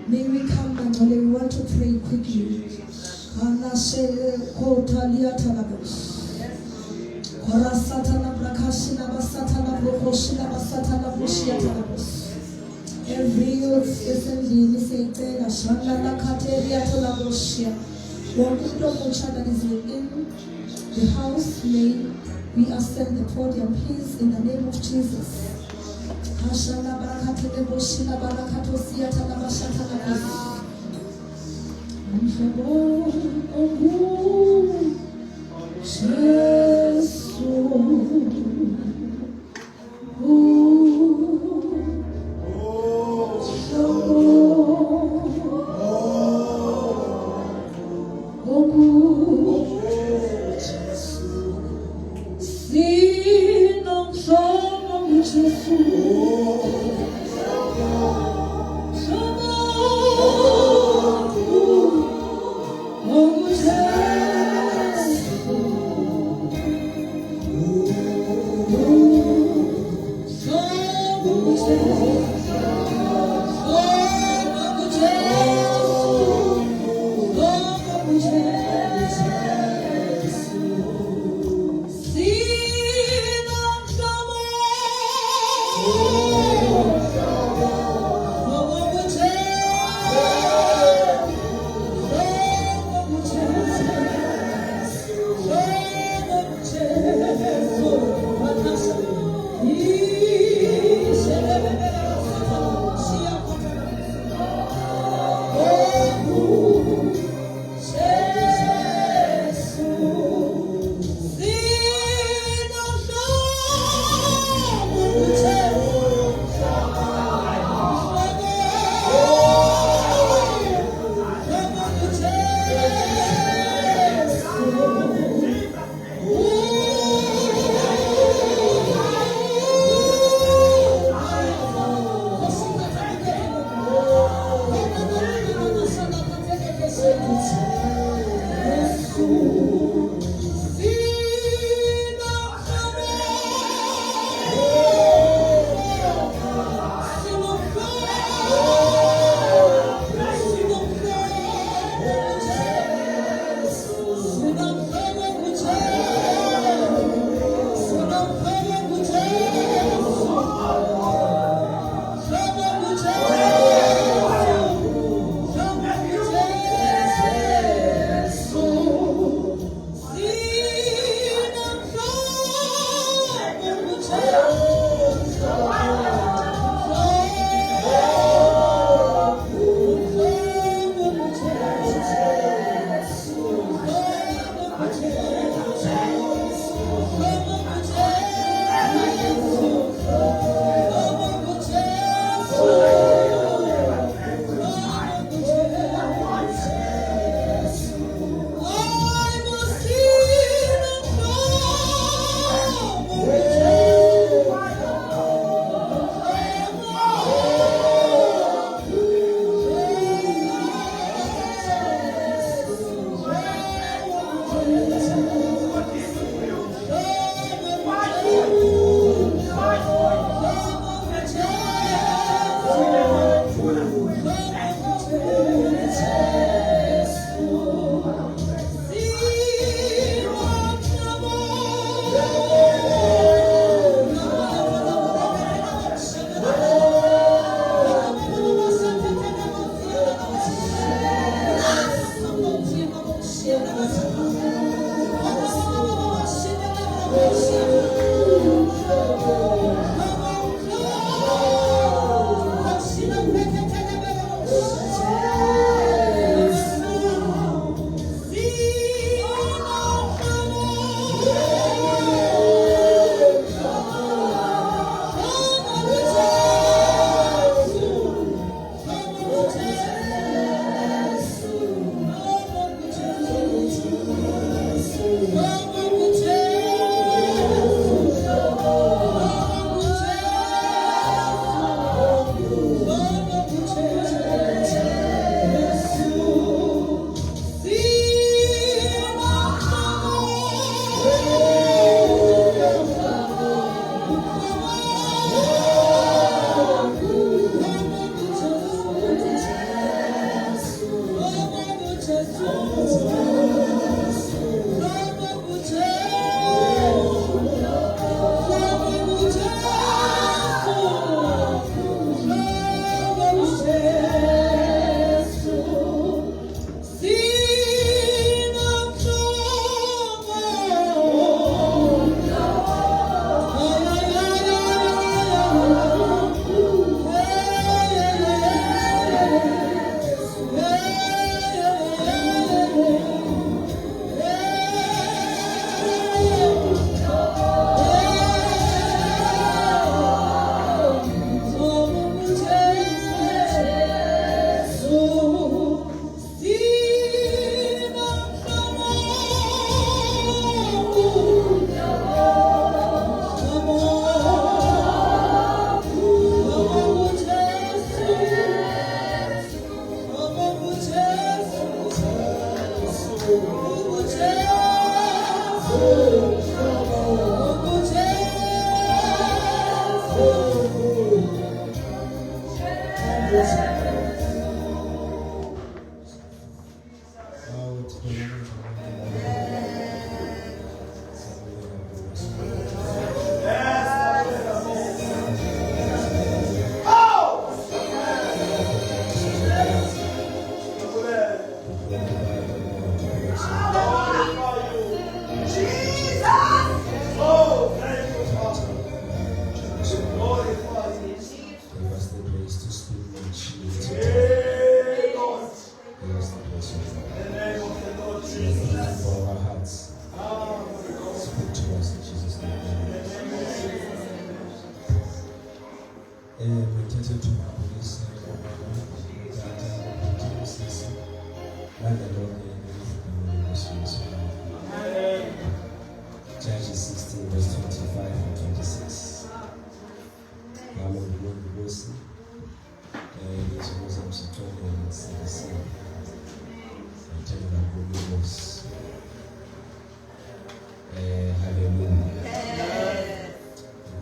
May we come and we want to pray quickly. Every youth is in the that is within the house, may we ascend the podium, please, in the name of Jesus.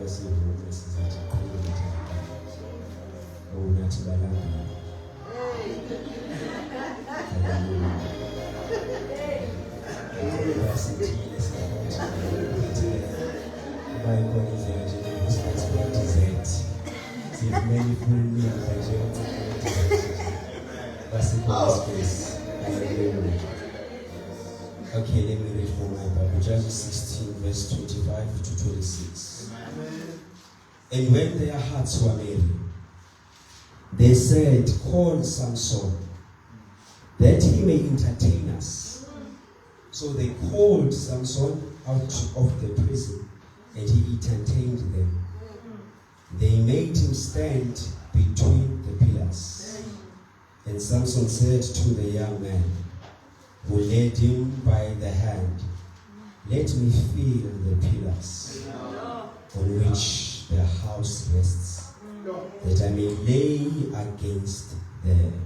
sivume sizathi khuluma unathi balanga many full meals okay, let me read from my Bible. Judges 16, verse 25 to 26. And when their hearts were merry, they said, call Samson, that he may entertain us. So they called Samson out of the prison, and he entertained them. They made him stand between the pillars. And Samson said to the young man who led him by the hand, let me feel the pillars on which the house rests, that I may lay against them.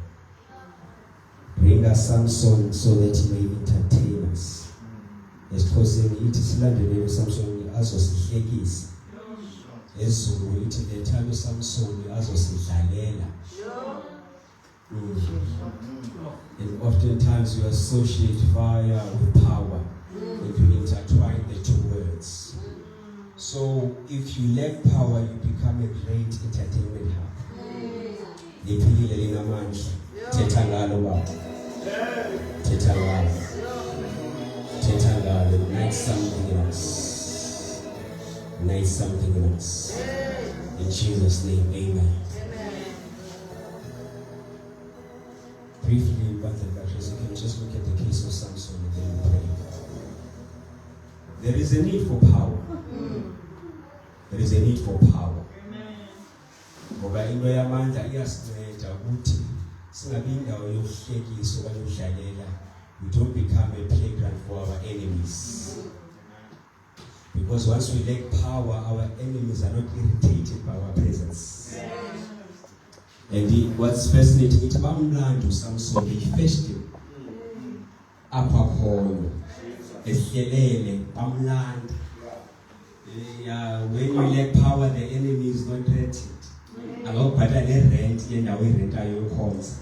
Bring us Samson so that he may entertain us. Esikhosini ithi silandelele Samson azosihlekisa. Ezulu ithi lethana uSamson azosidlalela. And oftentimes you associate fire with power and you intertwine the two words. So if you lack power, you become a great entertainment hub. Liphilile linamandla. Thetha ngalo baba. Thetha ngalo. Thetha ngalo. Night something else. Night something else. In Jesus' name, amen. Briefly, but you can just look at the case of Samson and then we pray. There is a need for power. There is a need for power. Ngoba into yamandla iyasinceda ukuthi singabi indawo yokuhlekisa okanye ukudlalela. We don't become a playground for our enemies. Because once we lack power, our enemies are not irritated by our presence. And what's fascinating, it's bamlando Samson, he fetched him. Apha khona. Ehlelele bamlanda. When you lack power, the enemy is not threatened. Akubhadala nerent yendawo irentayo yokhonza.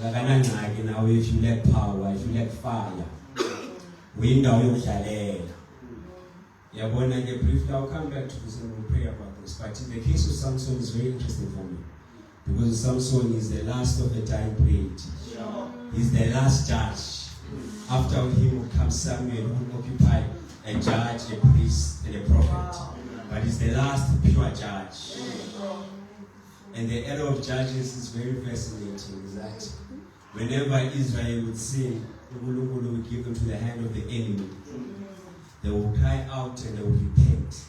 Akanangxaki now if you lack power, if you lack fire. Window yokudlalela. Yabona ke briefly, I'll come back to this and we'll pray about this. But in the case of Samson, is very interesting for me. Because Samson is the last of the time period. He's the last judge. After him will come Samuel, who will occupy a judge, a priest, and a prophet. But he's the last pure judge. And the era of judges is very fascinating. Is that whenever Israel would sin, Ulunkulu would give them to the hand of the enemy. They will cry out and they will repent.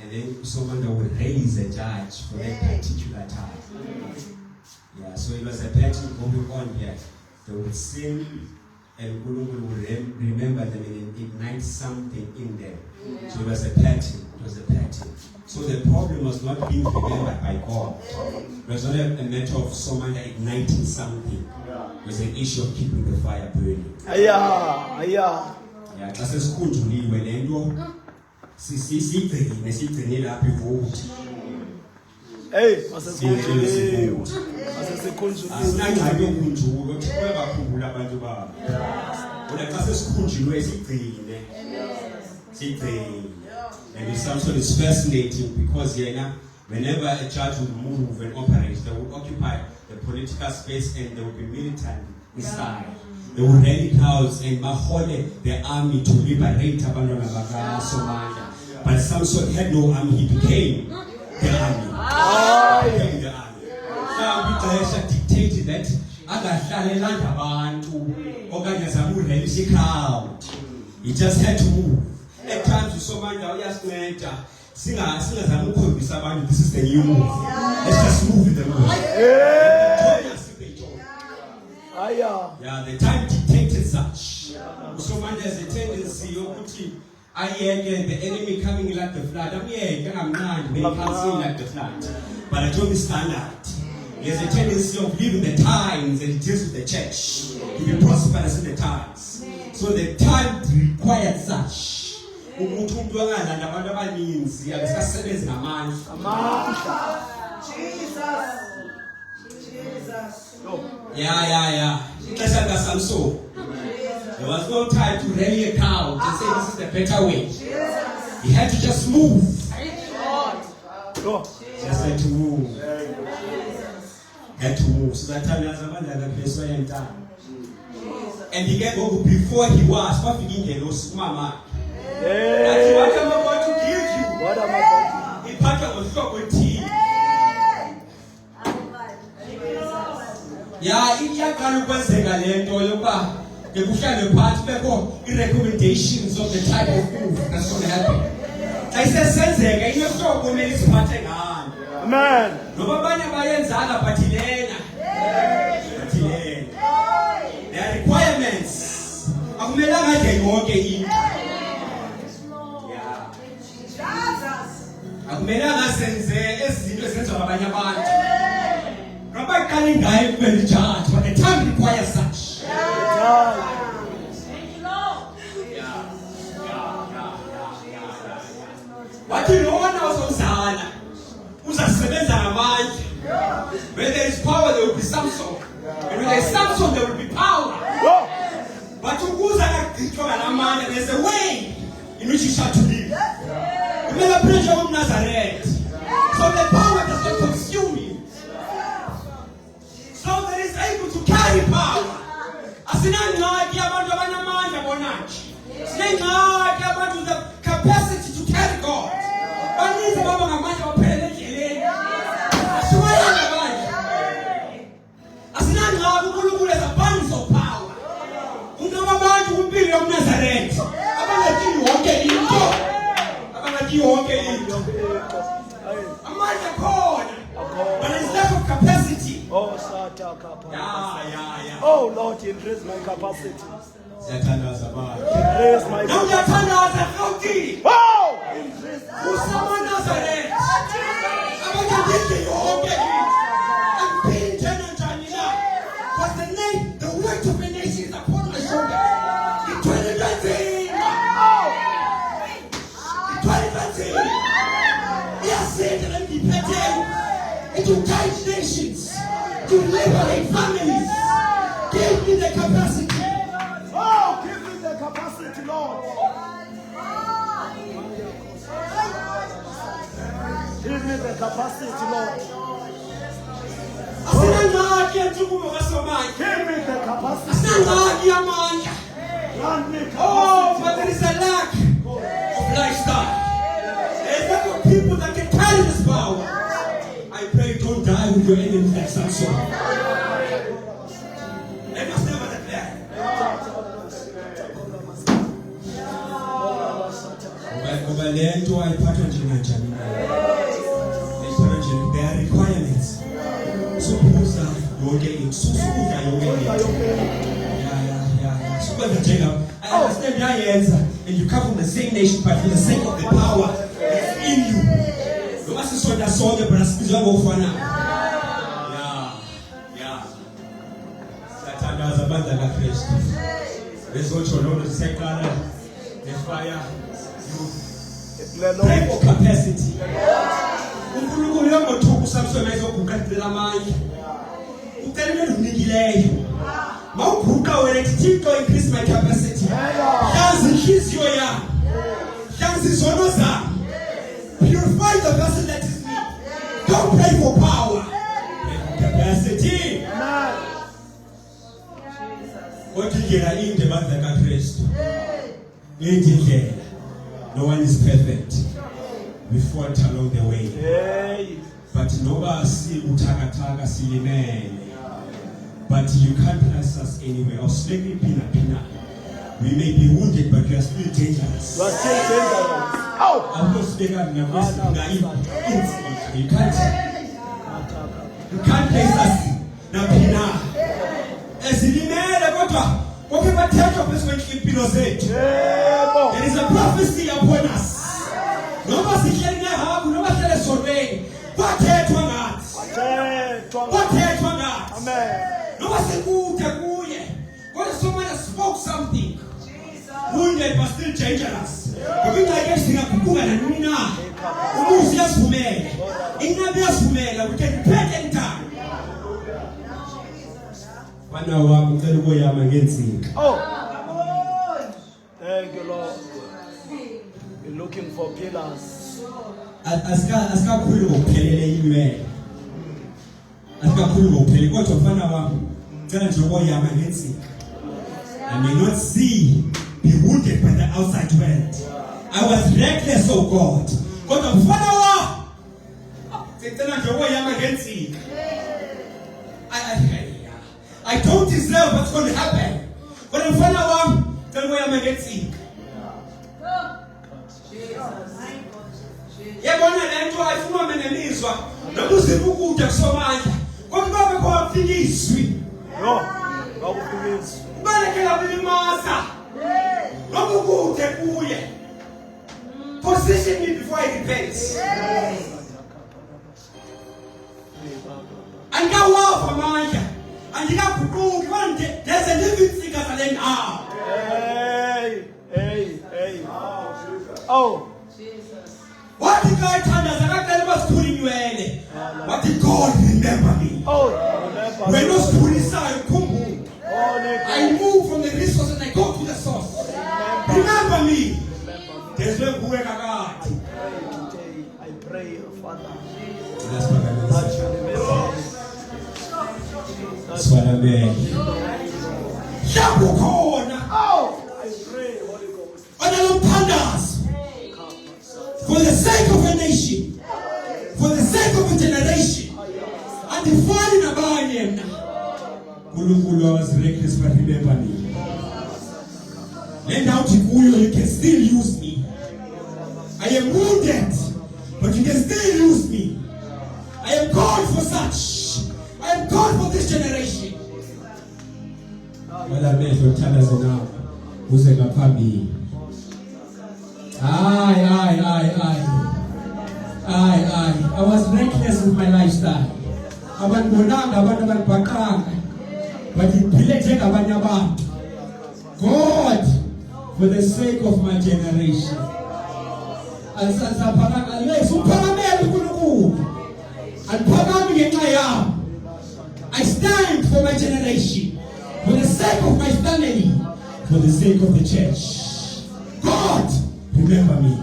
And then someone that would raise a judge for that particular time. So it was a pattern going on here. They would sin and Ulunkulu would remember them and ignite something in them. So it was a pattern. It was a pattern. So the problem was not being remembered by God. It was not a matter of someone igniting something. It was an issue of keeping the fire burning. Xa sesikhunjuliwe le nto sigcine lapha ivote. Asinangxaki yokunjula, uthixo bakhumbula abantu babo. Kodwa xa sesikhunjulwe sigcine. And Samson is fascinating because whenever a judge would move and operate, they would occupy the political space and they would be militant inside. They would rally crowds and mahole the army to liberate abantwana bakaSomandla. But Samson had no army, he became the army. He became the army. Now Ixesha dictated that angadlalelanga abantu okanye azame uralisa crowd. He just had to move. At times uSomandla uyasinceda singazama ukukhombisa abantu this is the new move. Let's just move with the move. The time dictated such. USomandla has a tendency yokuthi ayeke the enemy coming like the flood. Amyeke ngamnandi when he comes in like the flood. But I don't standard. He has a tendency of living the times and he deals with the church to be prosperous in the times. So the time required such. ukuthi umuntu angalanda abantu abaninzi akasebenzi ngamandla. Yeah. Ixesha likaSamson. There was no time to rally a cow to say this is the better way. He had to just move. Just had to move. Had to move. So that time and he gave over before he was. What mama? That's what I'm about to give you. What am I about to give you? He packed a shop with tea. Yeah, iyaqala ukwenzeka lento yokuba ngekuhlale phansi bekho i-recommendations of the type of move that's going to happen. Xa isesenzeka inohlobo kumele siphathe ngalo. Amen. Noba abanye bayenzanga bathilena. There are requirements. Akumelanga nje yonke into. Akumelanga senze ezinto ezenziwa ngabanye abantu. Rabbi calling guy will charge, but the time requires such. What you know also Zana, who's a seventh mind. Where there is power, there will be Samson. And when there is Samson, there will be power. But you goes and man, and there's a way in which you shall to live. Remember, pressure of Nazareth. So the power does not consume you. So that is able to carry power. Asinangaki abantu abanamandla bonanje. Sinengaki abantu the capacity to carry God. Baninzi baba ngamandla baphelele endleleni. Asiwayanga manje. Asinangaki uNkulunkulu as abundance of power. Umuntu wabantu kumpilo yomNazaretha. Abangaki yonke into. Amandla khona. But there's lack of capacity. Oh, Sata Kappa. Yeah. Oh, Lord, increase my capacity. Increase my Now capacity. Oh! Increase my who's someone Nazareth? Because the weight of a nation is upon my shoulder. In 2019. In 2019. Yes, said and independent. It will guide nations. To liberate families. Give me the capacity. Oh, give me the capacity, Lord. Give me the capacity, Lord. Give me the capacity. Grant me capacity. Oh, but there is a lack of lifestyle. There is a lack of people that can carry this power. I pray don't die with your enemies like Samson. Let us never declare. There are requirements. So I understand your answer, and you come from the same nation, but for the sake of the power that's in you. You must show that soldier, but that's for now. Yeah. Satan does a band of Christ. There's also known as the second, the fire. You pray for capacity. Unkulunkulu yomothuku Samson ezokuqedela amanye. Ucelele unikileyo. Mawuguqa wena Thixo increase my capacity. Hlanza inhliziyo yami. Hlanza izono zami. Purify the vessel that is me. Don't pray for power. Pray for capacity. What you get in the battle of Christ. No one is perfect. We fought along the way. But nobody see utaka silimene. But you can't press us anyway. Or slavery pina. We may be wounded, but we are still dangerous. You are still dangerous. Oh! I'm not speaking you can't place us na pina. Esilimene kodwa konke bathetha phezulu impilo zethu. There is a prophecy upon us. Noma sihleli nehabu, noma sihleli esonweni, kwathethwa ngathi. Kwathethwa ngathi. Amen. Noma sikude kuye. God someone has spoke something. Wounded but still dangerous. Ngoba ingxaki singaguquka nanini na. Umuzi uyasivumela. Inqabi iyasivumela we can repent anytime. Bana wami ngicela ukuyama ngensika. Oh. Thank you, Lord. We're looking for pillars. Asikakhulu ngokuphelele imele. Asikakhulu ngokuphelele kodwa mfana wami ngicela nje ukuyama ngensika. I may not see, be wounded by the outside world. I was reckless, oh God. Kodwa mfana wami ngicela nje ukuyama ngensika. I don't deserve what's going to happen. But in front of them, tell me I'm going to get sick. Yabona lento ayifuna mina nizwa nokuzimu ukudla kusomandla kodwa babe kwafikiswi No, akufikisi. balekela kulimaza nokukude kuye position me before I repent andikawafa amandla andikaguquki manje there's a living figure there now. Hey. Oh. What did God tell us? I tell us to inywele. What did God remember me? Oh, remember. When those police are kumbu, Oh, I move from the resource and I go to the source. Remember me. There's no way God. Today, I pray, Father. That's what I mean. That you remember me. That's what I mean. Shakukona. Oh, I pray, Holy Ghost. Analupandas. For the sake of a nation, for the sake of a generation, and the falling about him now. Kulungulu was reckless, but remember me. Lend out Kikuyo, you can still use me. I am wounded, but you can still use me. I am called for such. I am called for this generation. Well, I made your tellers now. Who's a papi? I was reckless with my lifestyle. But God, for the sake of my generation. I stand for my generation, for the sake of my family, for the sake of the church. God, remember me.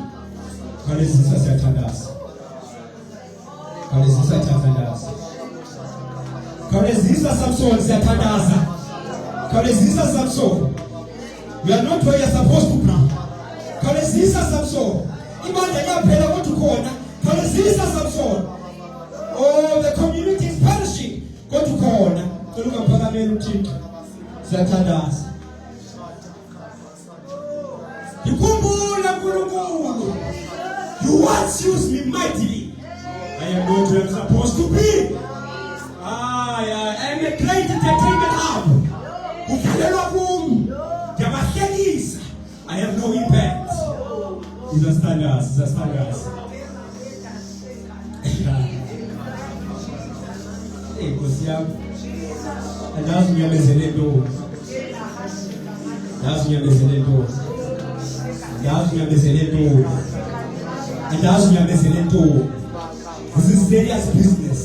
Kalezisa siyathandaza. Kalezisa siyathandaza. Kalezisa Samson siyathandaza. Kalezisa Samson. You are not where you are supposed to be. Kalezisa Samson. Imandla yaphela kodwa ukhona. Kalezisa Samson. Oh, the community is perishing. Kodwa ukhona. Cela ungamphakamela uThixo. Siyathandaza. You once used me mightily. I am not where I'm supposed to be. I am a great entertainment hub. I have no impact. He's a standard. Hey, Kosiam. Andazi unyamezele ndo. This is serious business.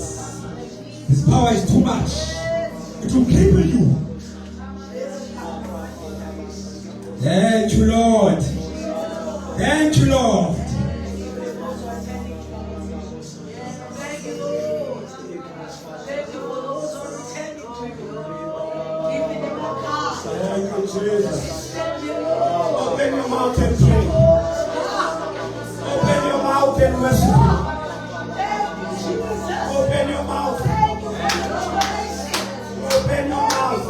This power is too much. It will cripple you. Thank you, Lord. Thank you, Lord. Thank you, Jesus. Open your mouth and pray. Open your mouth and worship. Open your mouth. Open your mouth.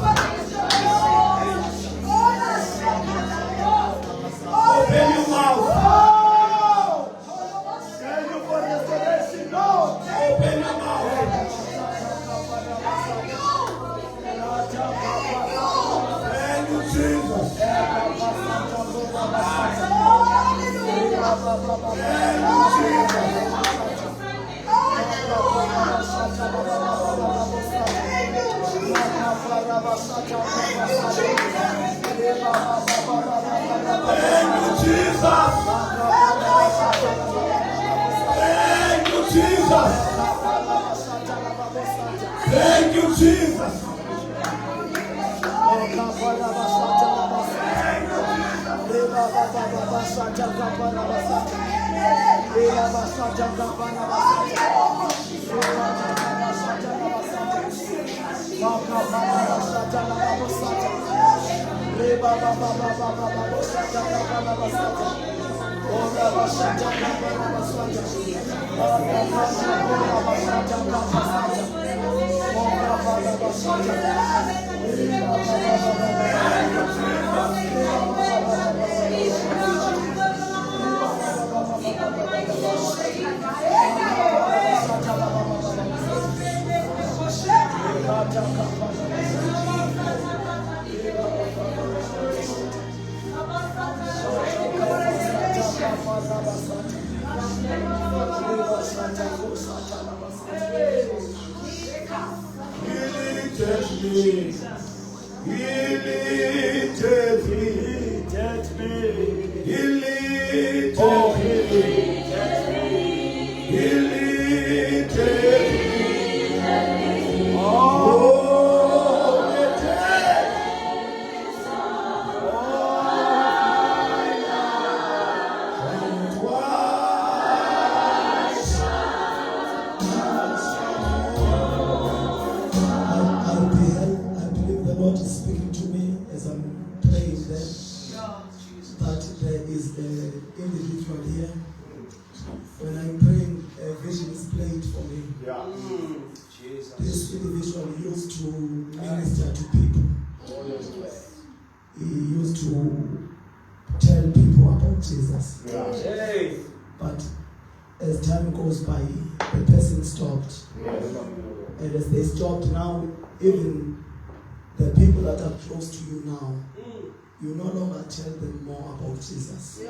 Open your mouth. Jesus. Thank you, Jesus. This individual used to minister to people. He used to tell people about Jesus. But as time goes by, the person stopped. And as they stopped now, even the people that are close to you now, you no longer tell them more about Jesus.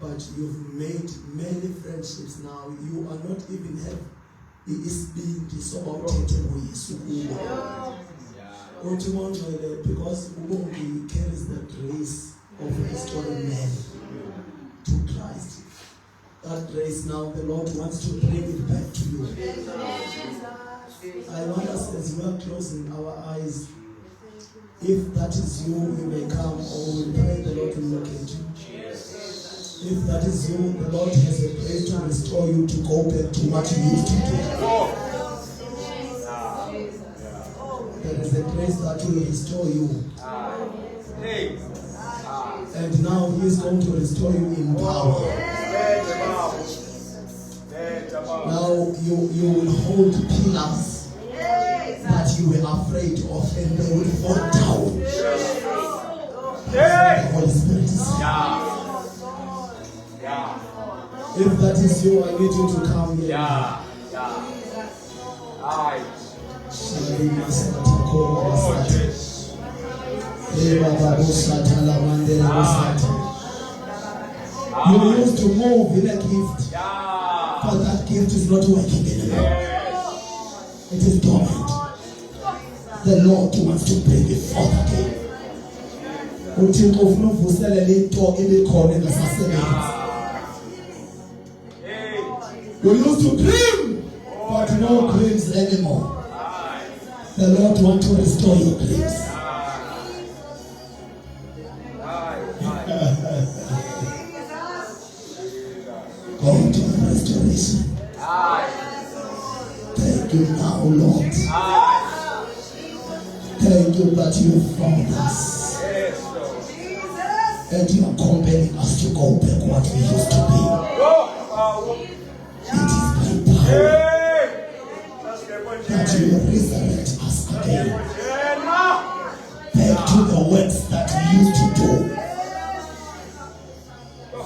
But you've made many friendships now. You are not even having because Ubuntu carries the grace of restoring men to Christ. That grace now the Lord wants to bring it back to you. I want us, as we are closing our eyes, if that is you, you may come, or we'll pray the Lord will locate you. If that is you, the Lord has a grace to restore you to go back to what you used to do. There is a grace that will restore you. And now He is going to restore you in power. Now you will hold pillars that you were afraid of, and they will fall down. The Holy Spirit is here. If that is you, I need you to come here. You used to move in a gift, but that gift is not working anymore. It is dormant. The Lord wants to bring it forth again. You used to dream, but no dreams anymore. The Lord wants to restore your dreams. God to restoration. Thank you now, Lord. Thank you that you found us. And you are compelling us to go back what we used to be. It is by power that you resurrect us again. Back to the works that we used to do.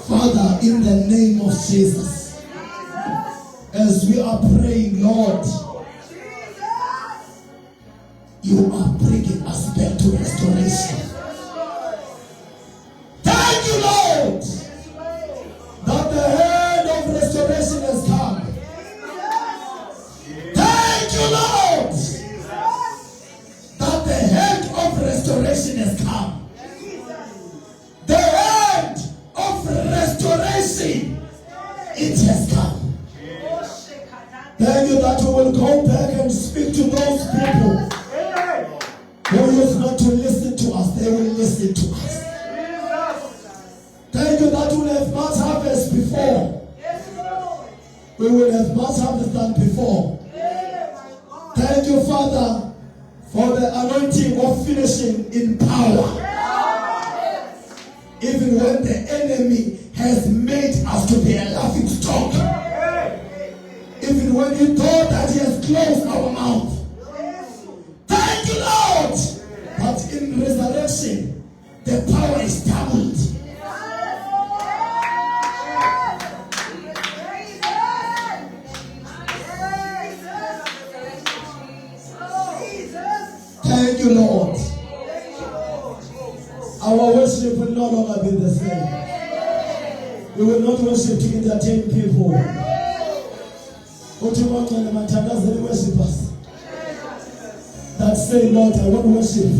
Father, in the name of Jesus, as we are praying, Lord, you are bringing us back to restoration. Thank you, Lord, that the hand of restoration has come. Thank you, Lord, that the hand of restoration has come. The hand of restoration, it has come. Thank you that we will go back and speak to those people who used not to listen to us. They will listen to us. Thank you that we will have much harvest before. We will have much harvest than before. Thank you, Father, for the anointing of finishing in power. Even when the enemy has made us to be a laughing stock. Even when he thought that he has closed our mouth. Thank you, Lord. But in resurrection, the power is doubled. Thank you, Lord. Our worship will no longer be the same. We will not worship to entertain people. Worshippers that say, Lord, I want worship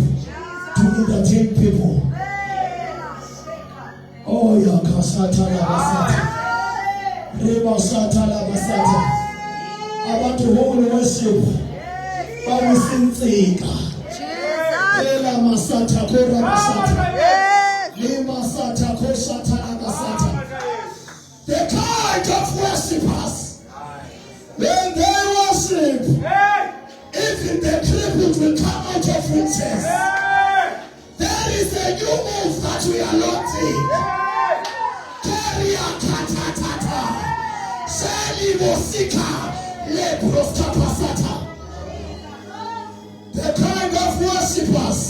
to entertain people. Oh, ya kasata la basata. Reba sata la basata. I want to hold worship. Ela masata kora masata. Lima sata koshata la basata. The kind of worshipers, when they worship, even the crippled will come out of riches. There is a new move that we are launching. Korea katatata. Seli mosika. Lebroska pasata. The kind of worshippers,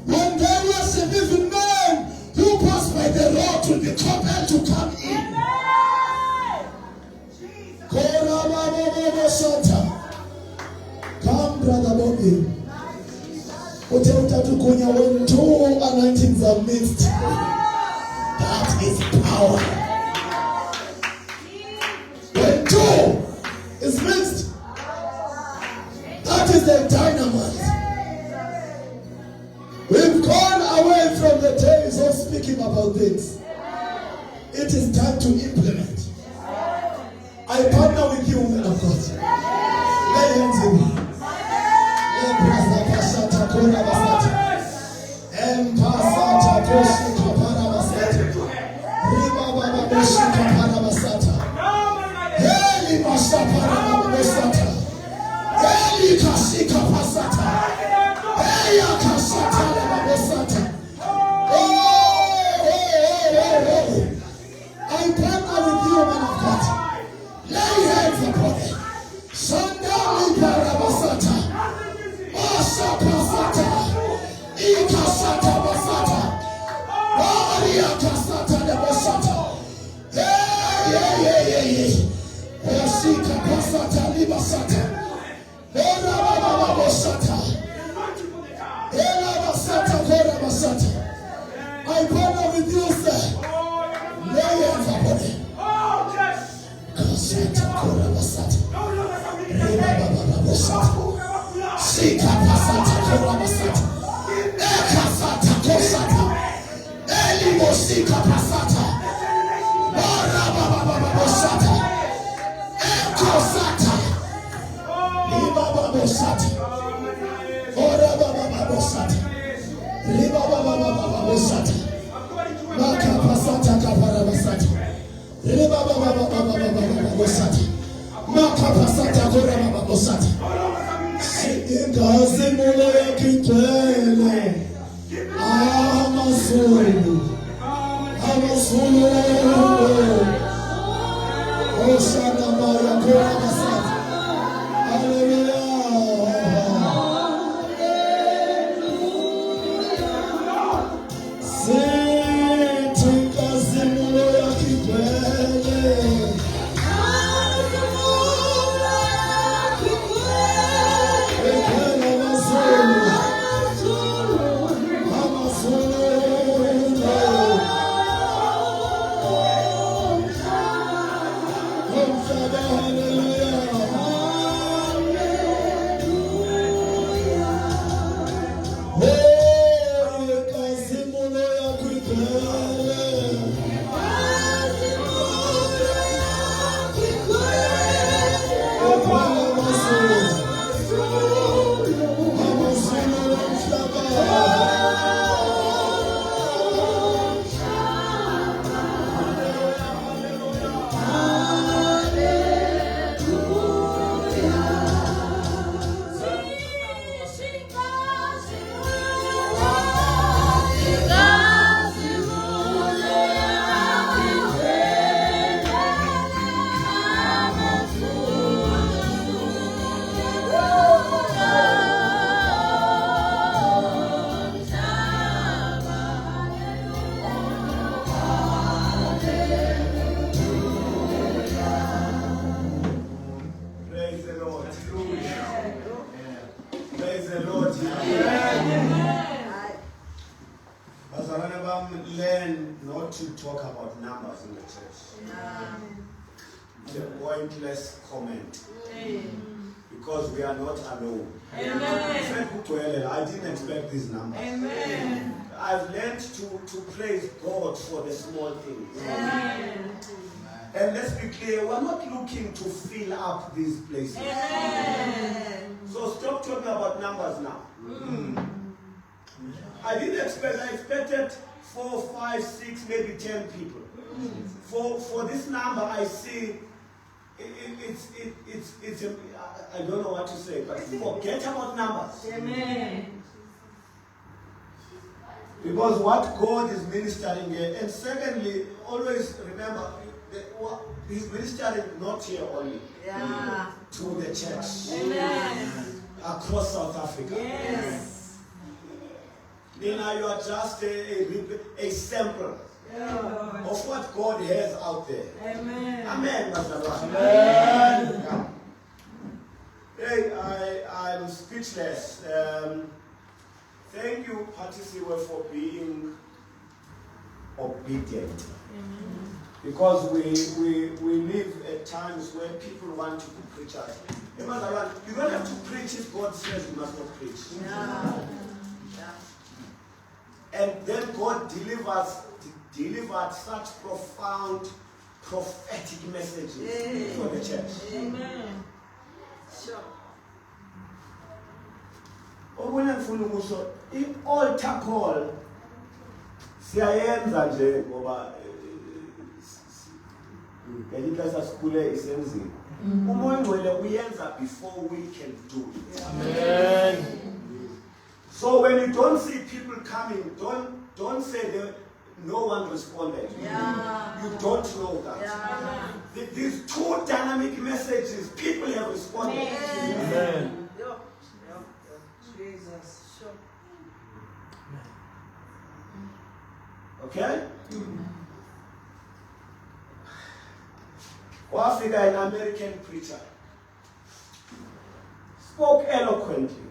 when they worship, even men who pass by the road will be compelled to come in. Come, Brother Bobby. When two anointings are mixed, that is power. When two is mixed, that is the dynamite. We've gone away from the days of speaking about things. It is time to implement. I partner with you, women of God. Lay hands on me. I partner with you, women of God. Lay hands upon it. Sandali parabasata. Asa pasata. Ikasata basata. Maria kasata de basata. Yeah. Osika pasata libasata. Ora baba basata. Ela basata kora basata. I partner with you, sir. Lay hands upon it. Kasata kora basata. Reba baba basata. Sika pasata kora basata. Ekasata kosata. Eli mosika pasata. Bara baba basata. Ekosata. Liba baba basata. Ora baba basata. Liba baba basata. Maka pasata kapara basata. Liba baba basata. Maka pasata kora baba basata. Ingazi mula ya kitwele. Amazulu. Oshana maya kora basata. Hallelujah. It's a pointless comment. Because we are not alone. I didn't expect this number. I've learned to praise God for the small things. And let's be clear, we're not looking to fill up these places. So stop talking about numbers now. I expected 4, 5, 6, maybe 10 people. For this number, I see it's I don't know what to say, but forget about numbers. Because what God is ministering here, and secondly, always remember, He's ministering not here only, to the church across South Africa. Nina, you are just a sample of what God has out there. Amen. Amen. Hey, I'm speechless. Thank you, Patisiwe, for being obedient. Because we live at times where people want to be preachers. You don't have to preach if God says you must not preach. And then God delivered such profound prophetic messages for the church. Amen. Sure. I-altar call siyayenza nje ngoba ngelixesha sikhule isenziwe. Umoya Ngcwele uyenza before we can do it. Amen. So when you don't see people coming, don't say that no one responded. You don't know that. These two dynamic messages, people have responded. Amen. Jesus. Sure. Okay? Wafika an American preacher. Spoke eloquently.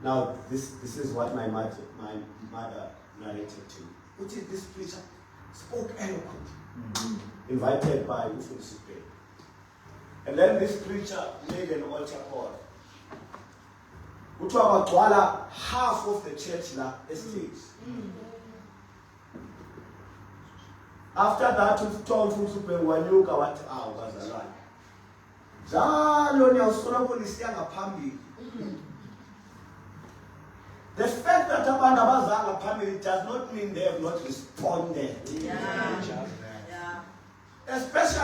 Now, this is what my mother narrated to me. Which is this preacher spoke eloquently. Invited by Ufun Supe. And then this preacher made an altar call. Which was half of the church now estate. After that, Ufun Supe wanyuka wathi bazalwane. The fact that abantu abazanga phambili does not mean they have not responded. Especially